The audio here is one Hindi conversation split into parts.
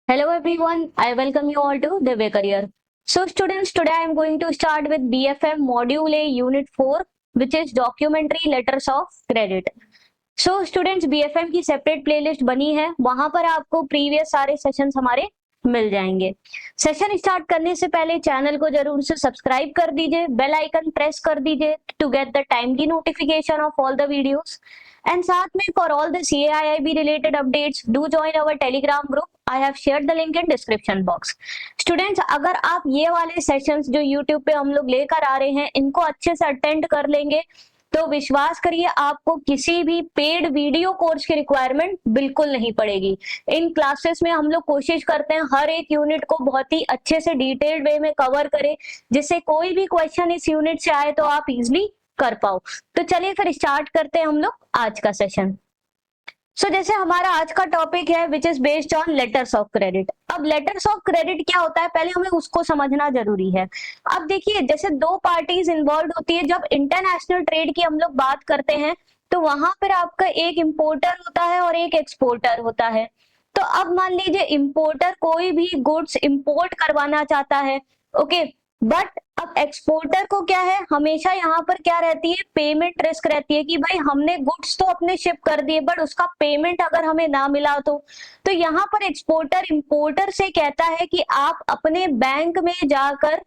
Hello everyone, I welcome you all to Divya Career. So students, today I am going to start with BFM Module A Unit 4 which is Documentary Letters of Credit. So students, BFM की सेपरेट प्लेलिस्ट बनी है, वहां पर आपको प्रीवियस सारे सेशंस हमारे मिल जाएंगे। सेशन स्टार्ट करने से पहले चैनल को जरूर से सब्सक्राइब कर दीजिए, बेल आइकन प्रेस कर दीजिए to get the timely notification of all the videos. And साथ में for all the CAIIB related updates do join our Telegram group. I have shared the link in description box. Students, अगर आप ये वाले सेशंस जो यूट्यूब पे हम लोग लेकर आ रहे हैं इनको अच्छे से अटेंड कर लेंगे तो विश्वास करिए आपको किसी भी पेड वीडियो कोर्स की रिक्वायरमेंट बिल्कुल नहीं पड़ेगी। इन क्लासेस में हम लोग कोशिश करते हैं हर एक यूनिट को बहुत ही अच्छे से डिटेल्ड वे में कवर करें, जिससे कोई भी क्वेश्चन इस यूनिट से आए तो आप इजिली कर पाओ। तो चलिए फिर स्टार्ट करते हैं हम लोग आज का सेशन। सो जैसे हमारा आज का टॉपिक है which is based on letters of credit. अब लेटर्स ऑफ क्रेडिट क्या होता है पहले हमें उसको समझना जरूरी है। अब देखिए, जैसे दो पार्टीज इन्वॉल्व होती है, जब इंटरनेशनल ट्रेड की हम लोग बात करते हैं तो वहां पर आपका एक इंपोर्टर होता है और एक एक्सपोर्टर होता है। तो अब मान लीजिए इंपोर्टर कोई भी गुड्स इंपोर्ट करवाना चाहता है, ओके, बट अब एक्सपोर्टर को क्या है, हमेशा यहाँ पर क्या रहती है, पेमेंट रिस्क रहती है कि भाई हमने गुड्स तो अपने शिप कर दिए बट उसका पेमेंट अगर हमें ना मिला तो यहाँ पर एक्सपोर्टर इंपोर्टर से कहता है कि आप अपने बैंक में जाकर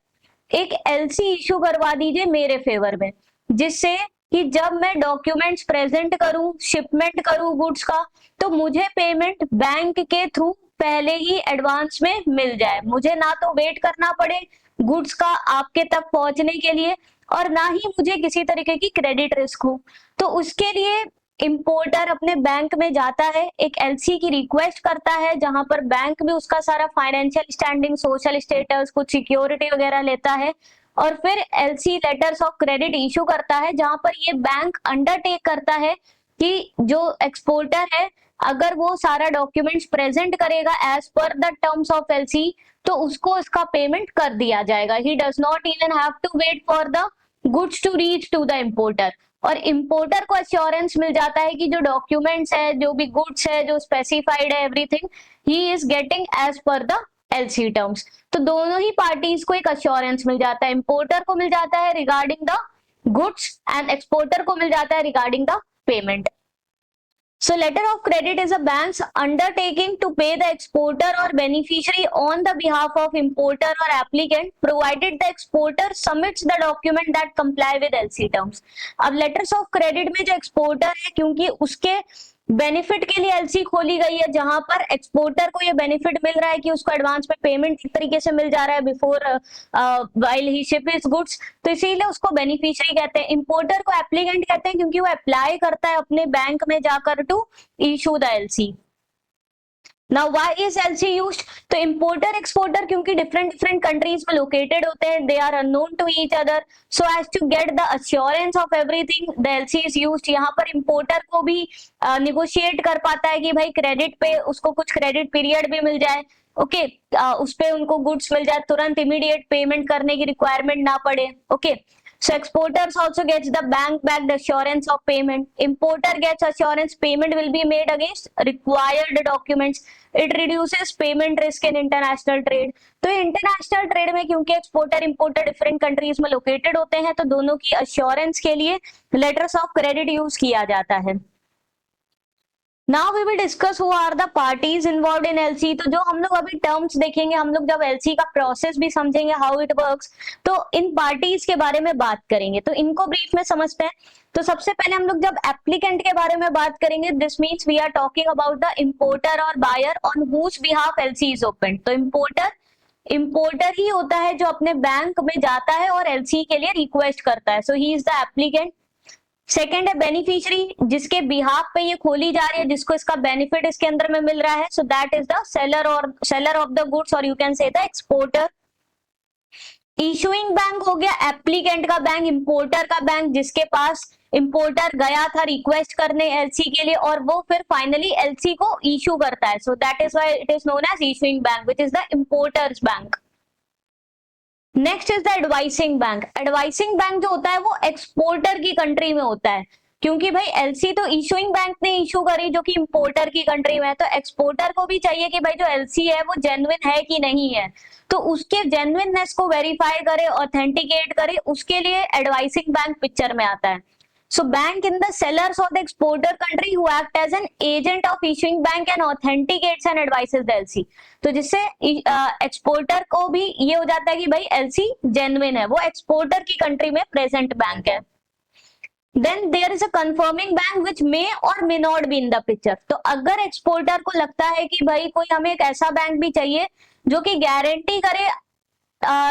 एक LC इशू करवा दीजिए मेरे फेवर में, जिससे कि जब मैं डॉक्यूमेंट्स प्रेजेंट करूं, शिपमेंट करूं गुड्स का, तो मुझे पेमेंट बैंक के थ्रू पहले ही एडवांस में मिल जाए, मुझे ना तो वेट करना पड़े गुड्स का आपके तक पहुंचने के लिए और ना ही मुझे किसी तरीके की क्रेडिट रिस्क हो। तो उसके लिए इंपोर्टर अपने बैंक में जाता है, एक LC की रिक्वेस्ट करता है जहां पर बैंक में उसका सारा फाइनेंशियल स्टैंडिंग, सोशल स्टेटस, कुछ सिक्योरिटी वगैरह लेता है और फिर LC letters of credit issue करता है, जहां पर ये बैंक अंडरटेक करता है कि जो एक्सपोर्टर है अगर वो सारा डॉक्यूमेंट्स प्रेजेंट करेगा as per the terms of LC तो उसको इसका पेमेंट कर दिया जाएगा। He does not even have to wait for the goods to reach to the importer. और इंपोर्टर को एश्योरेंस मिल जाता है कि जो डॉक्यूमेंट्स है, जो भी गुड्स है, जो स्पेसिफाइड है, everything he is getting as per the LC terms. तो दोनों ही पार्टीज को एक एश्योरेंस मिल जाता है, इंपोर्टर को मिल जाता है regarding the goods and exporter को मिल जाता है regarding the payment. So letter of credit is a bank's undertaking to pay the exporter or beneficiary on the behalf of importer or applicant, provided the exporter submits the document that comply with LC terms. अब letters of credit में जो exporter है, क्योंकि उसके बेनिफिट के लिए LC खोली गई है, जहां पर एक्सपोर्टर को ये बेनिफिट मिल रहा है कि उसको एडवांस में पेमेंट एक तरीके से मिल जा रहा है before while he ship his goods, तो इसीलिए उसको बेनिफिशियरी कहते हैं। इंपोर्टर को एप्लीकेंट कहते हैं क्योंकि वो अप्लाई करता है अपने बैंक में जाकर to issue the LC। Now why is LC used? तो इंपोर्टर एक्सपोर्टर क्योंकि डिफरेंट कंट्रीज में लोकेटेड होते हैं, they are unknown to each other, so as to get the assurance of everything the LC is used. यहाँ पर इंपोर्टर को भी निगोशिएट कर पाता है कि भाई क्रेडिट पे उसको कुछ क्रेडिट पीरियड भी मिल जाए, ओके, उस पे उनको गुड्स मिल जाए, तुरंत इमीडिएट पेमेंट करने की रिक्वायरमेंट ना पड़े, okay. So exporters also gets the bank backed assurance of payment. Importer gets assurance payment will be made against required documents. It reduces payment risk in international trade. तो इंटरनेशनल ट्रेड में क्योंकि एक्सपोर्टर इंपोर्टर डिफरेंट कंट्रीज में लोकेटेड होते हैं तो दोनों की अश्योरेंस के लिए लेटर्स ऑफ क्रेडिट यूज किया जाता है। Now we will discuss who are the parties involved in LC। तो जो हम लोग अभी टर्म्स देखेंगे, हम लोग जब LC का प्रोसेस भी समझेंगे हाउ इट वर्क्स, तो इन पार्टीज के बारे में बात करेंगे। तो इनको ब्रीफ में समझते हैं। तो सबसे पहले हम लोग जब एप्लीकेंट के बारे में बात करेंगे, this means we are talking about the importer और buyer on whose behalf LC is open. तो इंपोर्टर ही होता है जो अपने बैंक में जाता है और LC के लिए रिक्वेस्ट करता है, so he is the applicant. Second है बेनिफिशियरी, जिसके बिहाफ पे ये खोली जा रही है, जिसको इसका बेनिफिट इसके अंदर में मिल रहा है, so that is the seller of the goods और you can say the exporter. Issuing bank हो गया एप्लीकेंट का बैंक, इंपोर्टर का बैंक, जिसके पास इंपोर्टर गया था रिक्वेस्ट करने LC के लिए और वो फिर फाइनली LC को इशू करता है, so that is why it is known as issuing bank which is the importer's bank. Next is the advising bank. Advising bank जो होता है वो एक्सपोर्टर की कंट्री में होता है, क्योंकि भाई एलसी तो इशूइंग बैंक ने इशू करी जो कि इंपोर्टर की कंट्री में है, तो एक्सपोर्टर को भी चाहिए कि भाई जो एलसी है वो जेन्युइन है कि नहीं है, तो उसके जेन्युइननेस को वेरीफाई करे, ऑथेंटिकेट करे, उसके लिए एडवाइसिंग बैंक पिक्चर में आता है। So bank in the sellers of the exporter country who act as an agent of issuing bank and authenticates and advises the LC। तो जिससे एक्सपोर्टर को भी ये हो जाता है कि भाई एलसी जेन्युइन है, वो एक्सपोर्टर की कंट्री में प्रेजेंट बैंक है। Then there is a confirming bank which may or may not be in the picture। तो अगर एक्सपोर्टर को लगता है कि भाई कोई हमें एक ऐसा बैंक भी चाहिए जो कि गारंटी करे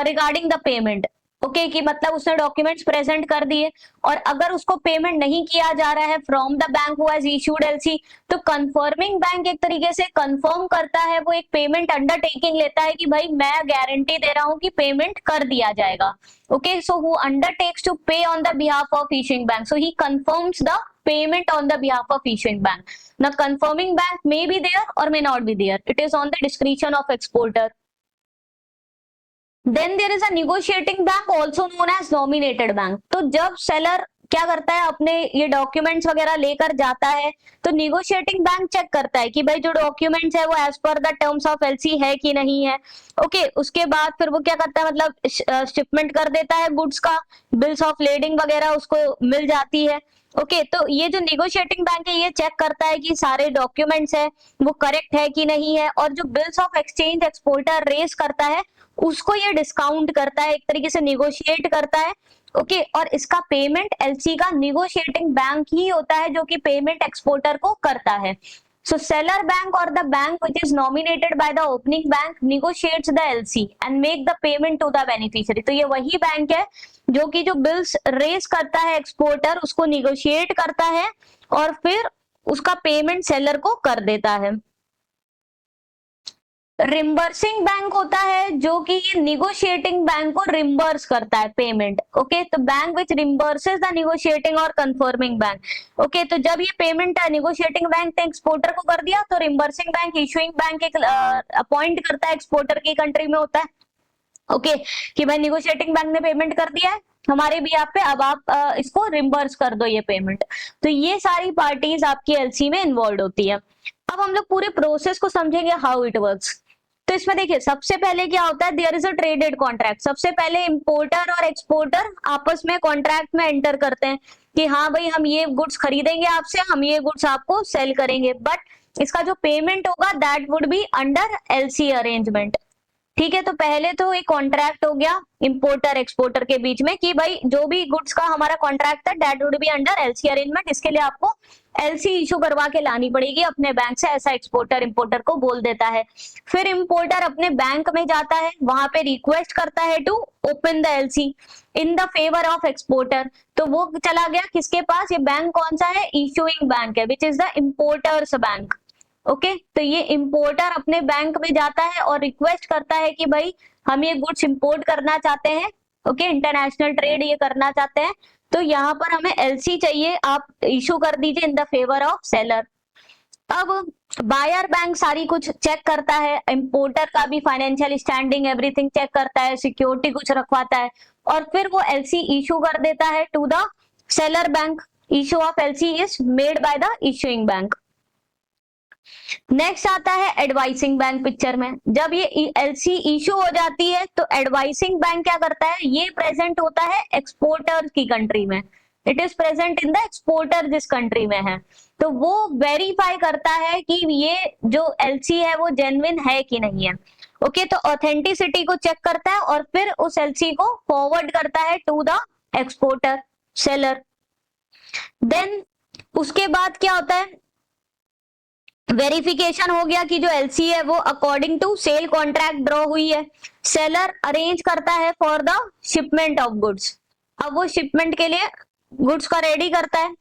रिगार्डिंग द पेमेंट, ओके, कि मतलब उसने डॉक्यूमेंट्स प्रेजेंट कर दिए और अगर उसको पेमेंट नहीं किया जा रहा है from the bank who has issued LC, तो कंफर्मिंग बैंक एक तरीके से कंफर्म करता है, वो एक पेमेंट अंडरटेकिंग लेता है कि भाई मैं गारंटी दे रहा हूं कि पेमेंट कर दिया जाएगा। Okay, so who undertakes to pay on the behalf of issuing bank, so he confirms the payment on the behalf of issuing bank। Now confirming bank may be there or may not be there, it is on the discretion of exporter। Then there is a negotiating bank also known as nominated bank। तो जब सेलर क्या करता है, अपने ये डॉक्यूमेंट्स वगैरह लेकर जाता है, तो निगोशिएटिंग बैंक चेक करता है कि भाई जो डॉक्यूमेंट्स है वो as per the terms of LC है कि नहीं है। ओके, उसके बाद फिर वो क्या करता है, मतलब शिपमेंट कर देता है गुड्स का, बिल्स ऑफ लेडिंग वगैरह उसको मिल जाती है। ओके, तो ये जो निगोशिएटिंग बैंक है ये चेक करता है कि सारे डॉक्यूमेंट्स है वो करेक्ट है कि नहीं है, और जो bills of exchange exporter raise करता है उसको ये डिस्काउंट करता है, एक तरीके से निगोशिएट करता है। ओके, और इसका पेमेंट एलसी का निगोशिएटिंग बैंक ही होता है जो कि पेमेंट एक्सपोर्टर को करता है। So seller bank or the bank which is nominated by the opening bank negotiates the LC and make the payment to the beneficiary। तो ये वही बैंक है जो कि जो बिल्स रेज करता है एक्सपोर्टर उसको निगोशिएट करता है और फिर उसका पेमेंट सेलर को कर देता है। रिम्बर्सिंग बैंक होता है जो कि ये निगोशिएटिंग बैंक को रिम्बर्स करता है पेमेंट। ओके, तो बैंक विच रिम्बर्सेस द निगोशिएटिंग और कंफर्मिंग बैंक। ओके, तो जब ये पेमेंट निगोशिएटिंग बैंक ने एक्सपोर्टर को कर दिया तो रिम्बर्सिंग बैंक इशूइंग बैंक एक अपॉइंट करता है, एक्सपोर्टर की कंट्री में होता है। ओके, कि भाई निगोशिएटिंग बैंक ने पेमेंट कर दिया है हमारे भी आप पे, अब आप इसको रिम्बर्स कर दो ये पेमेंट। तो ये सारी पार्टीज आपकी एलसी में इन्वॉल्व होती है। अब हम लोग पूरे प्रोसेस को समझेंगे हाउ इट वर्क्स। तो इसमें देखिए सबसे पहले क्या होता है, there is a traded contract. सबसे पहले इंपोर्टर और एक्सपोर्टर आपस में कॉन्ट्रैक्ट में एंटर करते हैं कि हाँ भाई हम ये गुड्स खरीदेंगे आपसे, हम ये गुड्स आपको सेल करेंगे, बट इसका जो पेमेंट होगा that would be under LC arrangement. ठीक है, तो पहले तो एक कॉन्ट्रैक्ट हो गया इंपोर्टर एक्सपोर्टर के बीच में कि भाई जो भी गुड्स का हमारा कॉन्ट्रैक्ट है that would be under LC arrangement. इसके लिए आपको एलसी इशू करवा के लानी पड़ेगी अपने बैंक से, ऐसा एक्सपोर्टर इंपोर्टर को बोल देता है। फिर इंपोर्टर अपने बैंक में जाता है, वहां पे रिक्वेस्ट करता है to open the LC in the favour of exporter. तो वो चला गया किसके पास, ये बैंक कौन सा है, इशूइंग बैंक है which is the importer's bank. Okay, तो ये इंपोर्टर अपने बैंक में जाता है और रिक्वेस्ट करता है कि भाई हम ये गुड्स इंपोर्ट करना चाहते हैं, ओके, इंटरनेशनल ट्रेड ये करना चाहते हैं, तो यहाँ पर हमें एलसी चाहिए, आप इशू कर दीजिए इन द फेवर ऑफ सेलर। अब बायर बैंक सारी कुछ चेक करता है, इंपोर्टर का भी फाइनेंशियल स्टैंडिंग एवरीथिंग चेक करता है, सिक्योरिटी कुछ रखवाता है और फिर वो एलसी इशू कर देता है to the seller bank. Issue of LC is made by the issuing bank. Next आता है एडवाइसिंग बैंक पिक्चर में। जब ये एलसी इशू हो जाती है तो एडवाइसिंग बैंक क्या करता है, ये प्रेजेंट होता है एक्सपोर्टर की कंट्री में, it is present in the exporter जिस कंट्री में है, तो वो वेरीफाई करता है कि ये जो एलसी है वो जेन्युइन है कि नहीं है। ओके, तो ऑथेंटिसिटी को चेक करता है और फिर उस एलसी को फॉरवर्ड करता है to the exporter seller. Then उसके बाद क्या होता है, वेरिफिकेशन हो गया कि जो एलसी है वो according to sale contract draw हुई है। सेलर अरेंज करता है for the shipment of goods, अब वो शिपमेंट के लिए गुड्स का रेडी करता है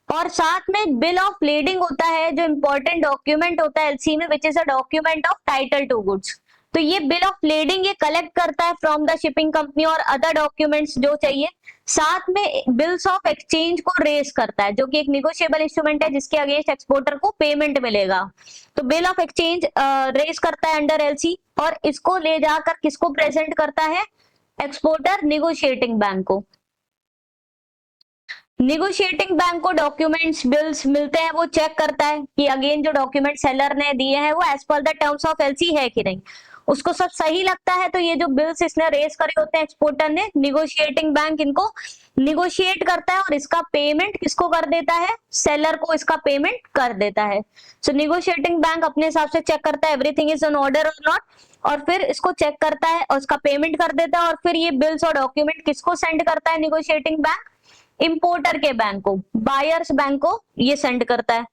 और साथ में बिल ऑफ लेडिंग होता है जो इंपॉर्टेंट डॉक्यूमेंट होता है एलसी में which is a document of title to goods. तो ये बिल ऑफ लेडिंग ये कलेक्ट करता है फ्रॉम द शिपिंग कंपनी और अदर डॉक्यूमेंट्स जो चाहिए, साथ में बिल्स ऑफ एक्सचेंज को रेज करता है जो कि एक निगोशिएबल इंस्ट्रूमेंट है जिसके अगेंस्ट एक्सपोर्टर को पेमेंट मिलेगा। तो बिल ऑफ एक्सचेंज रेज करता है अंडर एलसी और इसको ले जाकर किसको प्रेजेंट करता है, एक्सपोर्टर निगोशिएटिंग बैंक को। निगोशिएटिंग बैंक को डॉक्यूमेंट्स बिल्स मिलते हैं, वो चेक करता है कि अगेन जो डॉक्यूमेंट सेलर ने दिए हैं वो as per the terms of LC है कि नहीं, उसको सब सही लगता है तो ये जो बिल्स इसने रेज करे होते हैं एक्सपोर्टर ने, निगोशिएटिंग बैंक इनको निगोशिएट करता है और इसका पेमेंट किसको कर देता है, सेलर को इसका पेमेंट कर देता है। सो निगोशिएटिंग बैंक अपने हिसाब से चेक करता है एवरीथिंग इज ऑन ऑर्डर और नॉट, और फिर इसको चेक करता है और उसका पेमेंट कर देता है, और फिर ये बिल्स और डॉक्यूमेंट किसको सेंड करता है निगोशिएटिंग बैंक, इंपोर्टर के बैंक को, बायर्स बैंक को ये सेंड करता है।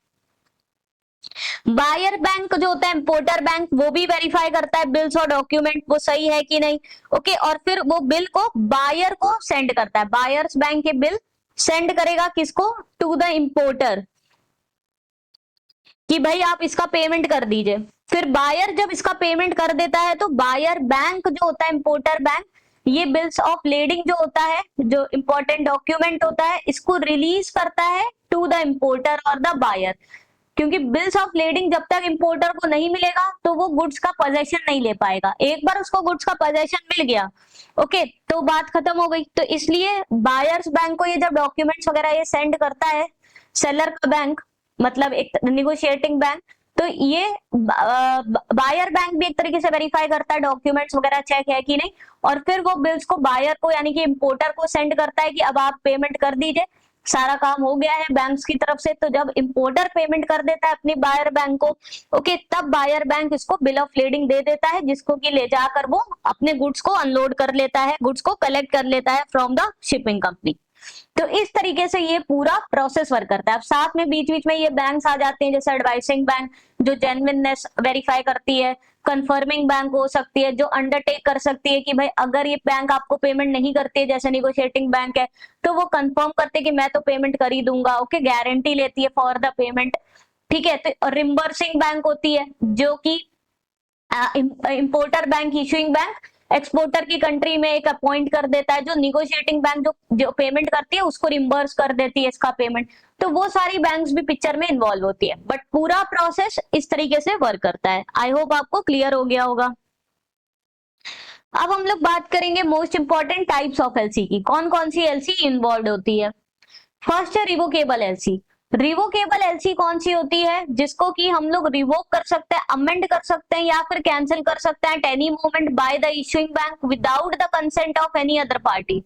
बायर बैंक जो होता है इंपोर्टर बैंक, वो भी वेरीफाई करता है बिल्स और डॉक्यूमेंट वो सही है कि नहीं, ओके, और फिर वो बिल को बायर को सेंड करता है, बायर्स बैंक के बिल सेंड करेगा किसको, टू द इंपोर्टर, कि भाई आप इसका पेमेंट कर दीजिए। फिर बायर जब इसका पेमेंट कर देता है तो बायर बैंक जो होता है इंपोर्टर बैंक, ये बिल्स ऑफ लेडिंग जो होता है, जो इंपॉर्टेंट डॉक्यूमेंट होता है, इसको रिलीज करता है टू द इंपोर्टर और द बायर, क्योंकि बिल्स ऑफ लेडिंग जब तक इंपोर्टर को नहीं मिलेगा तो वो गुड्स का पोजेशन नहीं ले पाएगा। एक बार उसको गुड्स का पोजेशन मिल गया, ओके, तो बात खत्म हो गई। तो इसलिए बायर्स बैंक को ये जब डॉक्यूमेंट्स वगैरह ये सेंड करता है सेलर का बैंक, मतलब एक निगोशिएटिंग बैंक, तो ये बायर बैंक भी एक तरीके से वेरीफाई करता है डॉक्यूमेंट्स वगैरह चेक है कि नहीं, और फिर वो बिल्स को बायर को यानी कि इंपोर्टर को सेंड करता है कि अब आप पेमेंट कर दीजिए, सारा काम हो गया है बैंक्स की तरफ से। तो जब इंपोर्टर पेमेंट कर देता है अपनी बायर बैंक को, ओके, तब बायर बैंक इसको बिल ऑफ लेडिंग दे देता है, जिसको कि ले जाकर वो अपने गुड्स को अनलोड कर लेता है, गुड्स को कलेक्ट कर लेता है फ्रॉम द शिपिंग कंपनी। तो इस तरीके से ये पूरा प्रोसेस वर्क करता है। अब साथ में बीच बीच में ये बैंक्स आ जाते हैं, जैसे एडवाइसिंग बैंक जो जेन्युइननेस वेरीफाई करती है, कंफर्मिंग बैंक हो सकती है जो अंडरटेक कर सकती है कि भाई अगर ये बैंक आपको पेमेंट नहीं करती है, जैसे निगोशिएटिंग बैंक है, तो वो कंफर्म करते हैं कि मैं तो पेमेंट कर ही दूंगा, ओके, गारंटी लेती है फॉर द पेमेंट, ठीक है। तो रिम्बर्सिंग बैंक होती है जो कि importer bank, issuing bank exporter की कंट्री में एक अपॉइंट कर देता है, जो निगोशिएटिंग बैंक जो पेमेंट करती है उसको रिम्बर्स कर देती है इसका पेमेंट। तो वो सारी बैंक्स भी पिक्चर में इन्वॉल्व होती है, बट पूरा प्रोसेस इस तरीके से वर्क करता है। आई होप आपको क्लियर हो गया होगा। अब हम लोग बात करेंगे most important types of LC की, कौन कौन सी एलसी इन्वॉल्व होती है। फर्स्ट है रिवोकेबल एलसी। रिवोकेबल एलसी कौन सी होती है, जिसको कि हम लोग रिवोक कर सकते हैं, अमेंड कर सकते हैं या फिर कैंसिल कर सकते हैं at any moment by the issuing bank without the consent of any other party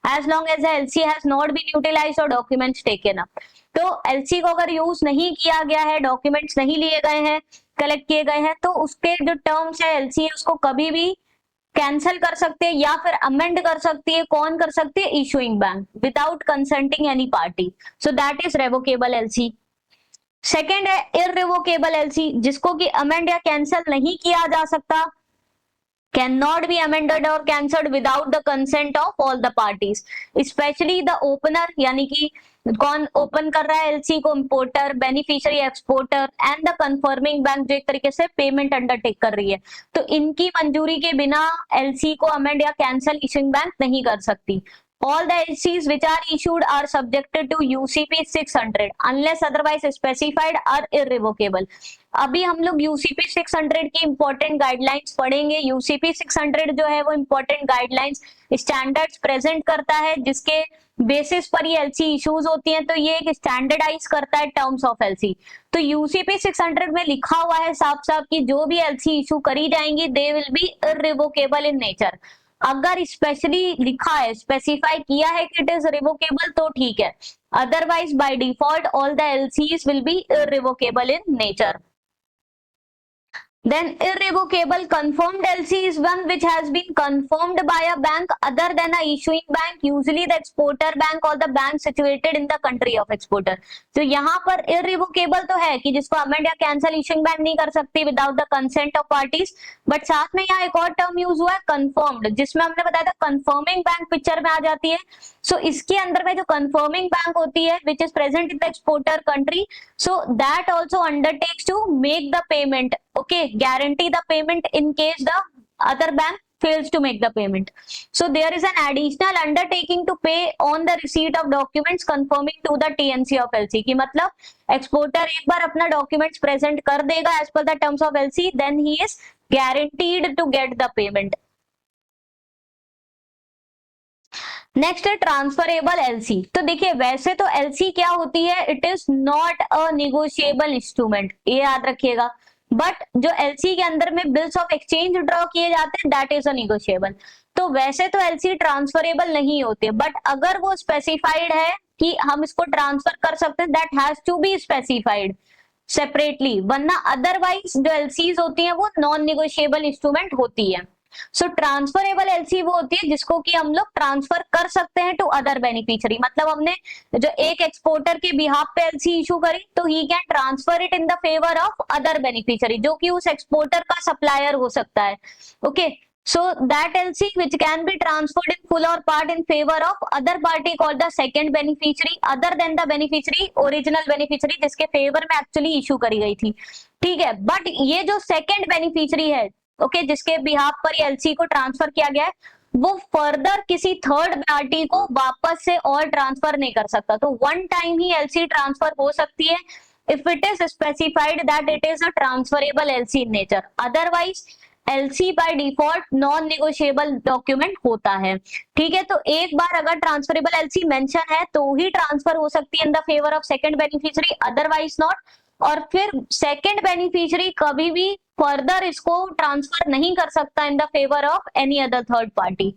as long as the LC has not been utilised और डॉक्यूमेंट्स टेकन अप। तो एलसी को अगर यूज नहीं किया गया है, डॉक्यूमेंट्स नहीं लिए गए हैं, कलेक्ट किए गए हैं, तो उसके जो टर्म्स है एलसी है उसको कभी भी कैंसिल कर सकते हैं या फिर अमेंड कर सकती है, कौन कर सकती है, issuing bank, without consenting any party. So that is revocable LC. Second है इररिवोकेबल एलसी, जिसको कि अमेंड या कैंसिल नहीं किया जा सकता, कैन नॉट बी अमेंडेड और cancelled without the consent of all the parties, especially the opener, यानी कि कौन ओपन कर रहा है एलसी को, importer, beneficiary, exporter and the confirming bank जो एक तरीके से पेमेंट अंडरटेक कर रही है। तो इनकी मंजूरी के बिना एलसी को अमेंड या कैंसिल इशूइंग बैंक नहीं कर सकती। All the LCs which are issued are subjected to UCP 600 unless otherwise specified are irrevocable। अभी हम लोग UCP 600 की इंपॉर्टेंट गाइडलाइंस पढ़ेंगे। UCP 600 जो है वो इंपॉर्टेंट गाइडलाइंस स्टैंडर्ड्स प्रेजेंट करता है, जिसके बेसिस पर ये एलसी इश्यूज होती हैं। तो ये एक स्टैंडर्डाइज करता है टर्म्स ऑफ एलसी। तो UCP 600 में लिखा हुआ है साफ साफ कि जो भी एलसी इशू करी जाएंगी दे will be irrevocable in nature. अगर स्पेशली लिखा है, स्पेसिफाई किया है कि इट इज रिवोकेबल तो ठीक है, otherwise by default all the LCs will be irrevocable in nature. Then irrevocable confirmed LC is one which has been confirmed by a bank other than a issuing bank, usually the exporter bank or the bank situated in the country of exporter। तो यहाँ पर irrevocable तो है कि जिसको अमेंड या कैंसिल इशूइंग बैंक नहीं कर सकती without the consent of parties, but साथ में यहाँ एक और टर्म यूज हुआ है confirmed, जिसमें हमने बताया था confirming बैंक पिक्चर में आ जाती है। सो इसके अंदर में जो confirming बैंक होती है which is present in the exporter country, so that also undertakes to make the payment, okay, guarantee the payment in case the other bank fails to make the payment। So there is an additional undertaking to pay on the receipt of documents confirming to the TNC of LC, की मतलब exporter एक बार अपना documents present कर देगा as per the terms of LC, then he is guaranteed to get the payment। Next है ट्रांसफरेबल एलसी। तो देखिए वैसे तो एलसी क्या होती है, it is not a negotiable instrument, ये याद रखिएगा। बट जो एलसी के अंदर में बिल्स ऑफ एक्सचेंज ड्रॉ किए जाते हैं दैट इज अ निगोशिएबल। तो वैसे तो एलसी ट्रांसफरेबल नहीं होते, बट अगर वो स्पेसिफाइड है कि हम इसको ट्रांसफर कर सकते हैं, that has to be specified separately, वरना अदरवाइज जो एलसीज होती हैं वो नॉन निगोशिएबल इंस्ट्रूमेंट होती है। सो ट्रांसफरेबल एलसी वो होती है जिसको कि हम लोग ट्रांसफर कर सकते हैं टू अदर बेनिफिशियरी। मतलब हमने जो एक एक्सपोर्टर के बिहाफ पे एलसी इशू करी तो he can transfer it in the favour of other beneficiary, जो कि उस एक्सपोर्टर का सप्लायर हो सकता है। Okay, so that LC which can be transferred in full or part in favor of other party called the second beneficiary other than the beneficiary original beneficiary जिसके फेवर में एक्चुअली इशू करी गई थी। ठीक है, बट ये जो सेकेंड बेनिफिशियरी है, ओके, जिसके बिहाफ पर एलसी को ट्रांसफर किया गया है, वो फर्दर किसी थर्ड पार्टी को वापस से और ट्रांसफर नहीं कर सकता। तो वन टाइम ही एलसी ट्रांसफर हो सकती है if it is specified that it is a transferable LC in nature, otherwise LC by default non negotiable document होता है। ठीक है, तो एक बार अगर ट्रांसफरेबल एलसी मेंशन है तो ही ट्रांसफर हो सकती है in the favour of second beneficiary, otherwise not. और फिर सेकंड बेनिफिशियरी कभी भी फर्दर इसको ट्रांसफर नहीं कर सकता in the favour of any other third party.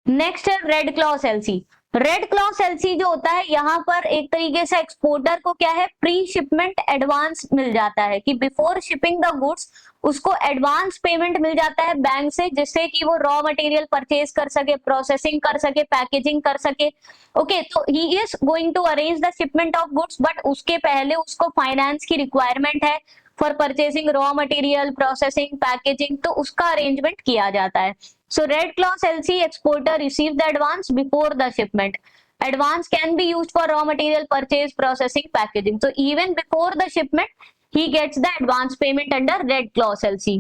Next है red clause LC. Red clause LC जो होता है, यहाँ पर एक तरीके से एक्सपोर्टर को क्या है, प्री शिपमेंट एडवांस मिल जाता है कि बिफोर शिपिंग द गुड्स उसको एडवांस पेमेंट मिल जाता है बैंक से, जिससे कि वो रॉ मटेरियल परचेज कर सके, प्रोसेसिंग कर सके, पैकेजिंग कर सके। ओके, तो he is going to arrange the shipment of goods, but उसके पहले उसको फाइनेंस की रिक्वायरमेंट है for purchasing raw material, processing, packaging, तो उसका अरेंजमेंट किया जाता है। So red clause LC exporter receives the advance before the shipment. Advance can be used for raw material purchase, processing, packaging. So even before the shipment, he gets the advance payment under red clause LC.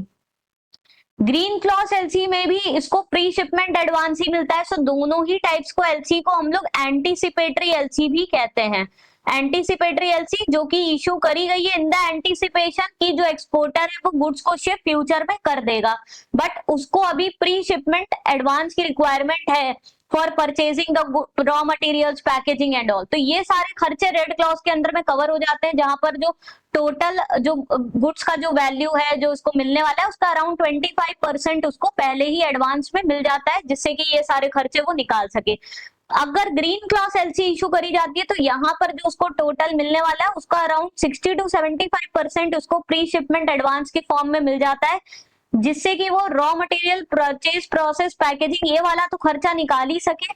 Green clause LC में भी इसको प्री शिपमेंट एडवांस ही मिलता है। सो दोनों ही टाइप्स को एलसी को हम लोग एंटीसिपेटरी एलसी भी कहते हैं। एंटीसिपेटरी एलसी जो कि इशू करी गई है इन द एंटीसिपेशन की जो एक्सपोर्टर है वो गुड्स को शिप फ्यूचर में कर देगा, बट उसको अभी प्री शिपमेंट एडवांस की रिक्वायरमेंट है for purchasing the raw materials, packaging and all. तो ये सारे खर्चे रेड क्लॉज के अंदर में कवर हो जाते हैं, जहां पर जो टोटल जो गुड्स का जो वैल्यू है जो उसको मिलने वाला है उसका अराउंड 25% उसको पहले ही एडवांस में मिल जाता है, जिससे कि ये सारे खर्चे वो निकाल सके। अगर ग्रीन क्लॉज एलसी इशू करी जाती है तो यहाँ पर जो उसको टोटल मिलने वाला है उसका अराउंड 60 to 75% उसको प्री शिपमेंट एडवांस के फॉर्म में मिल जाता है, जिससे कि वो raw material purchase, process, packaging ये वाला तो खर्चा निकाल ही सके।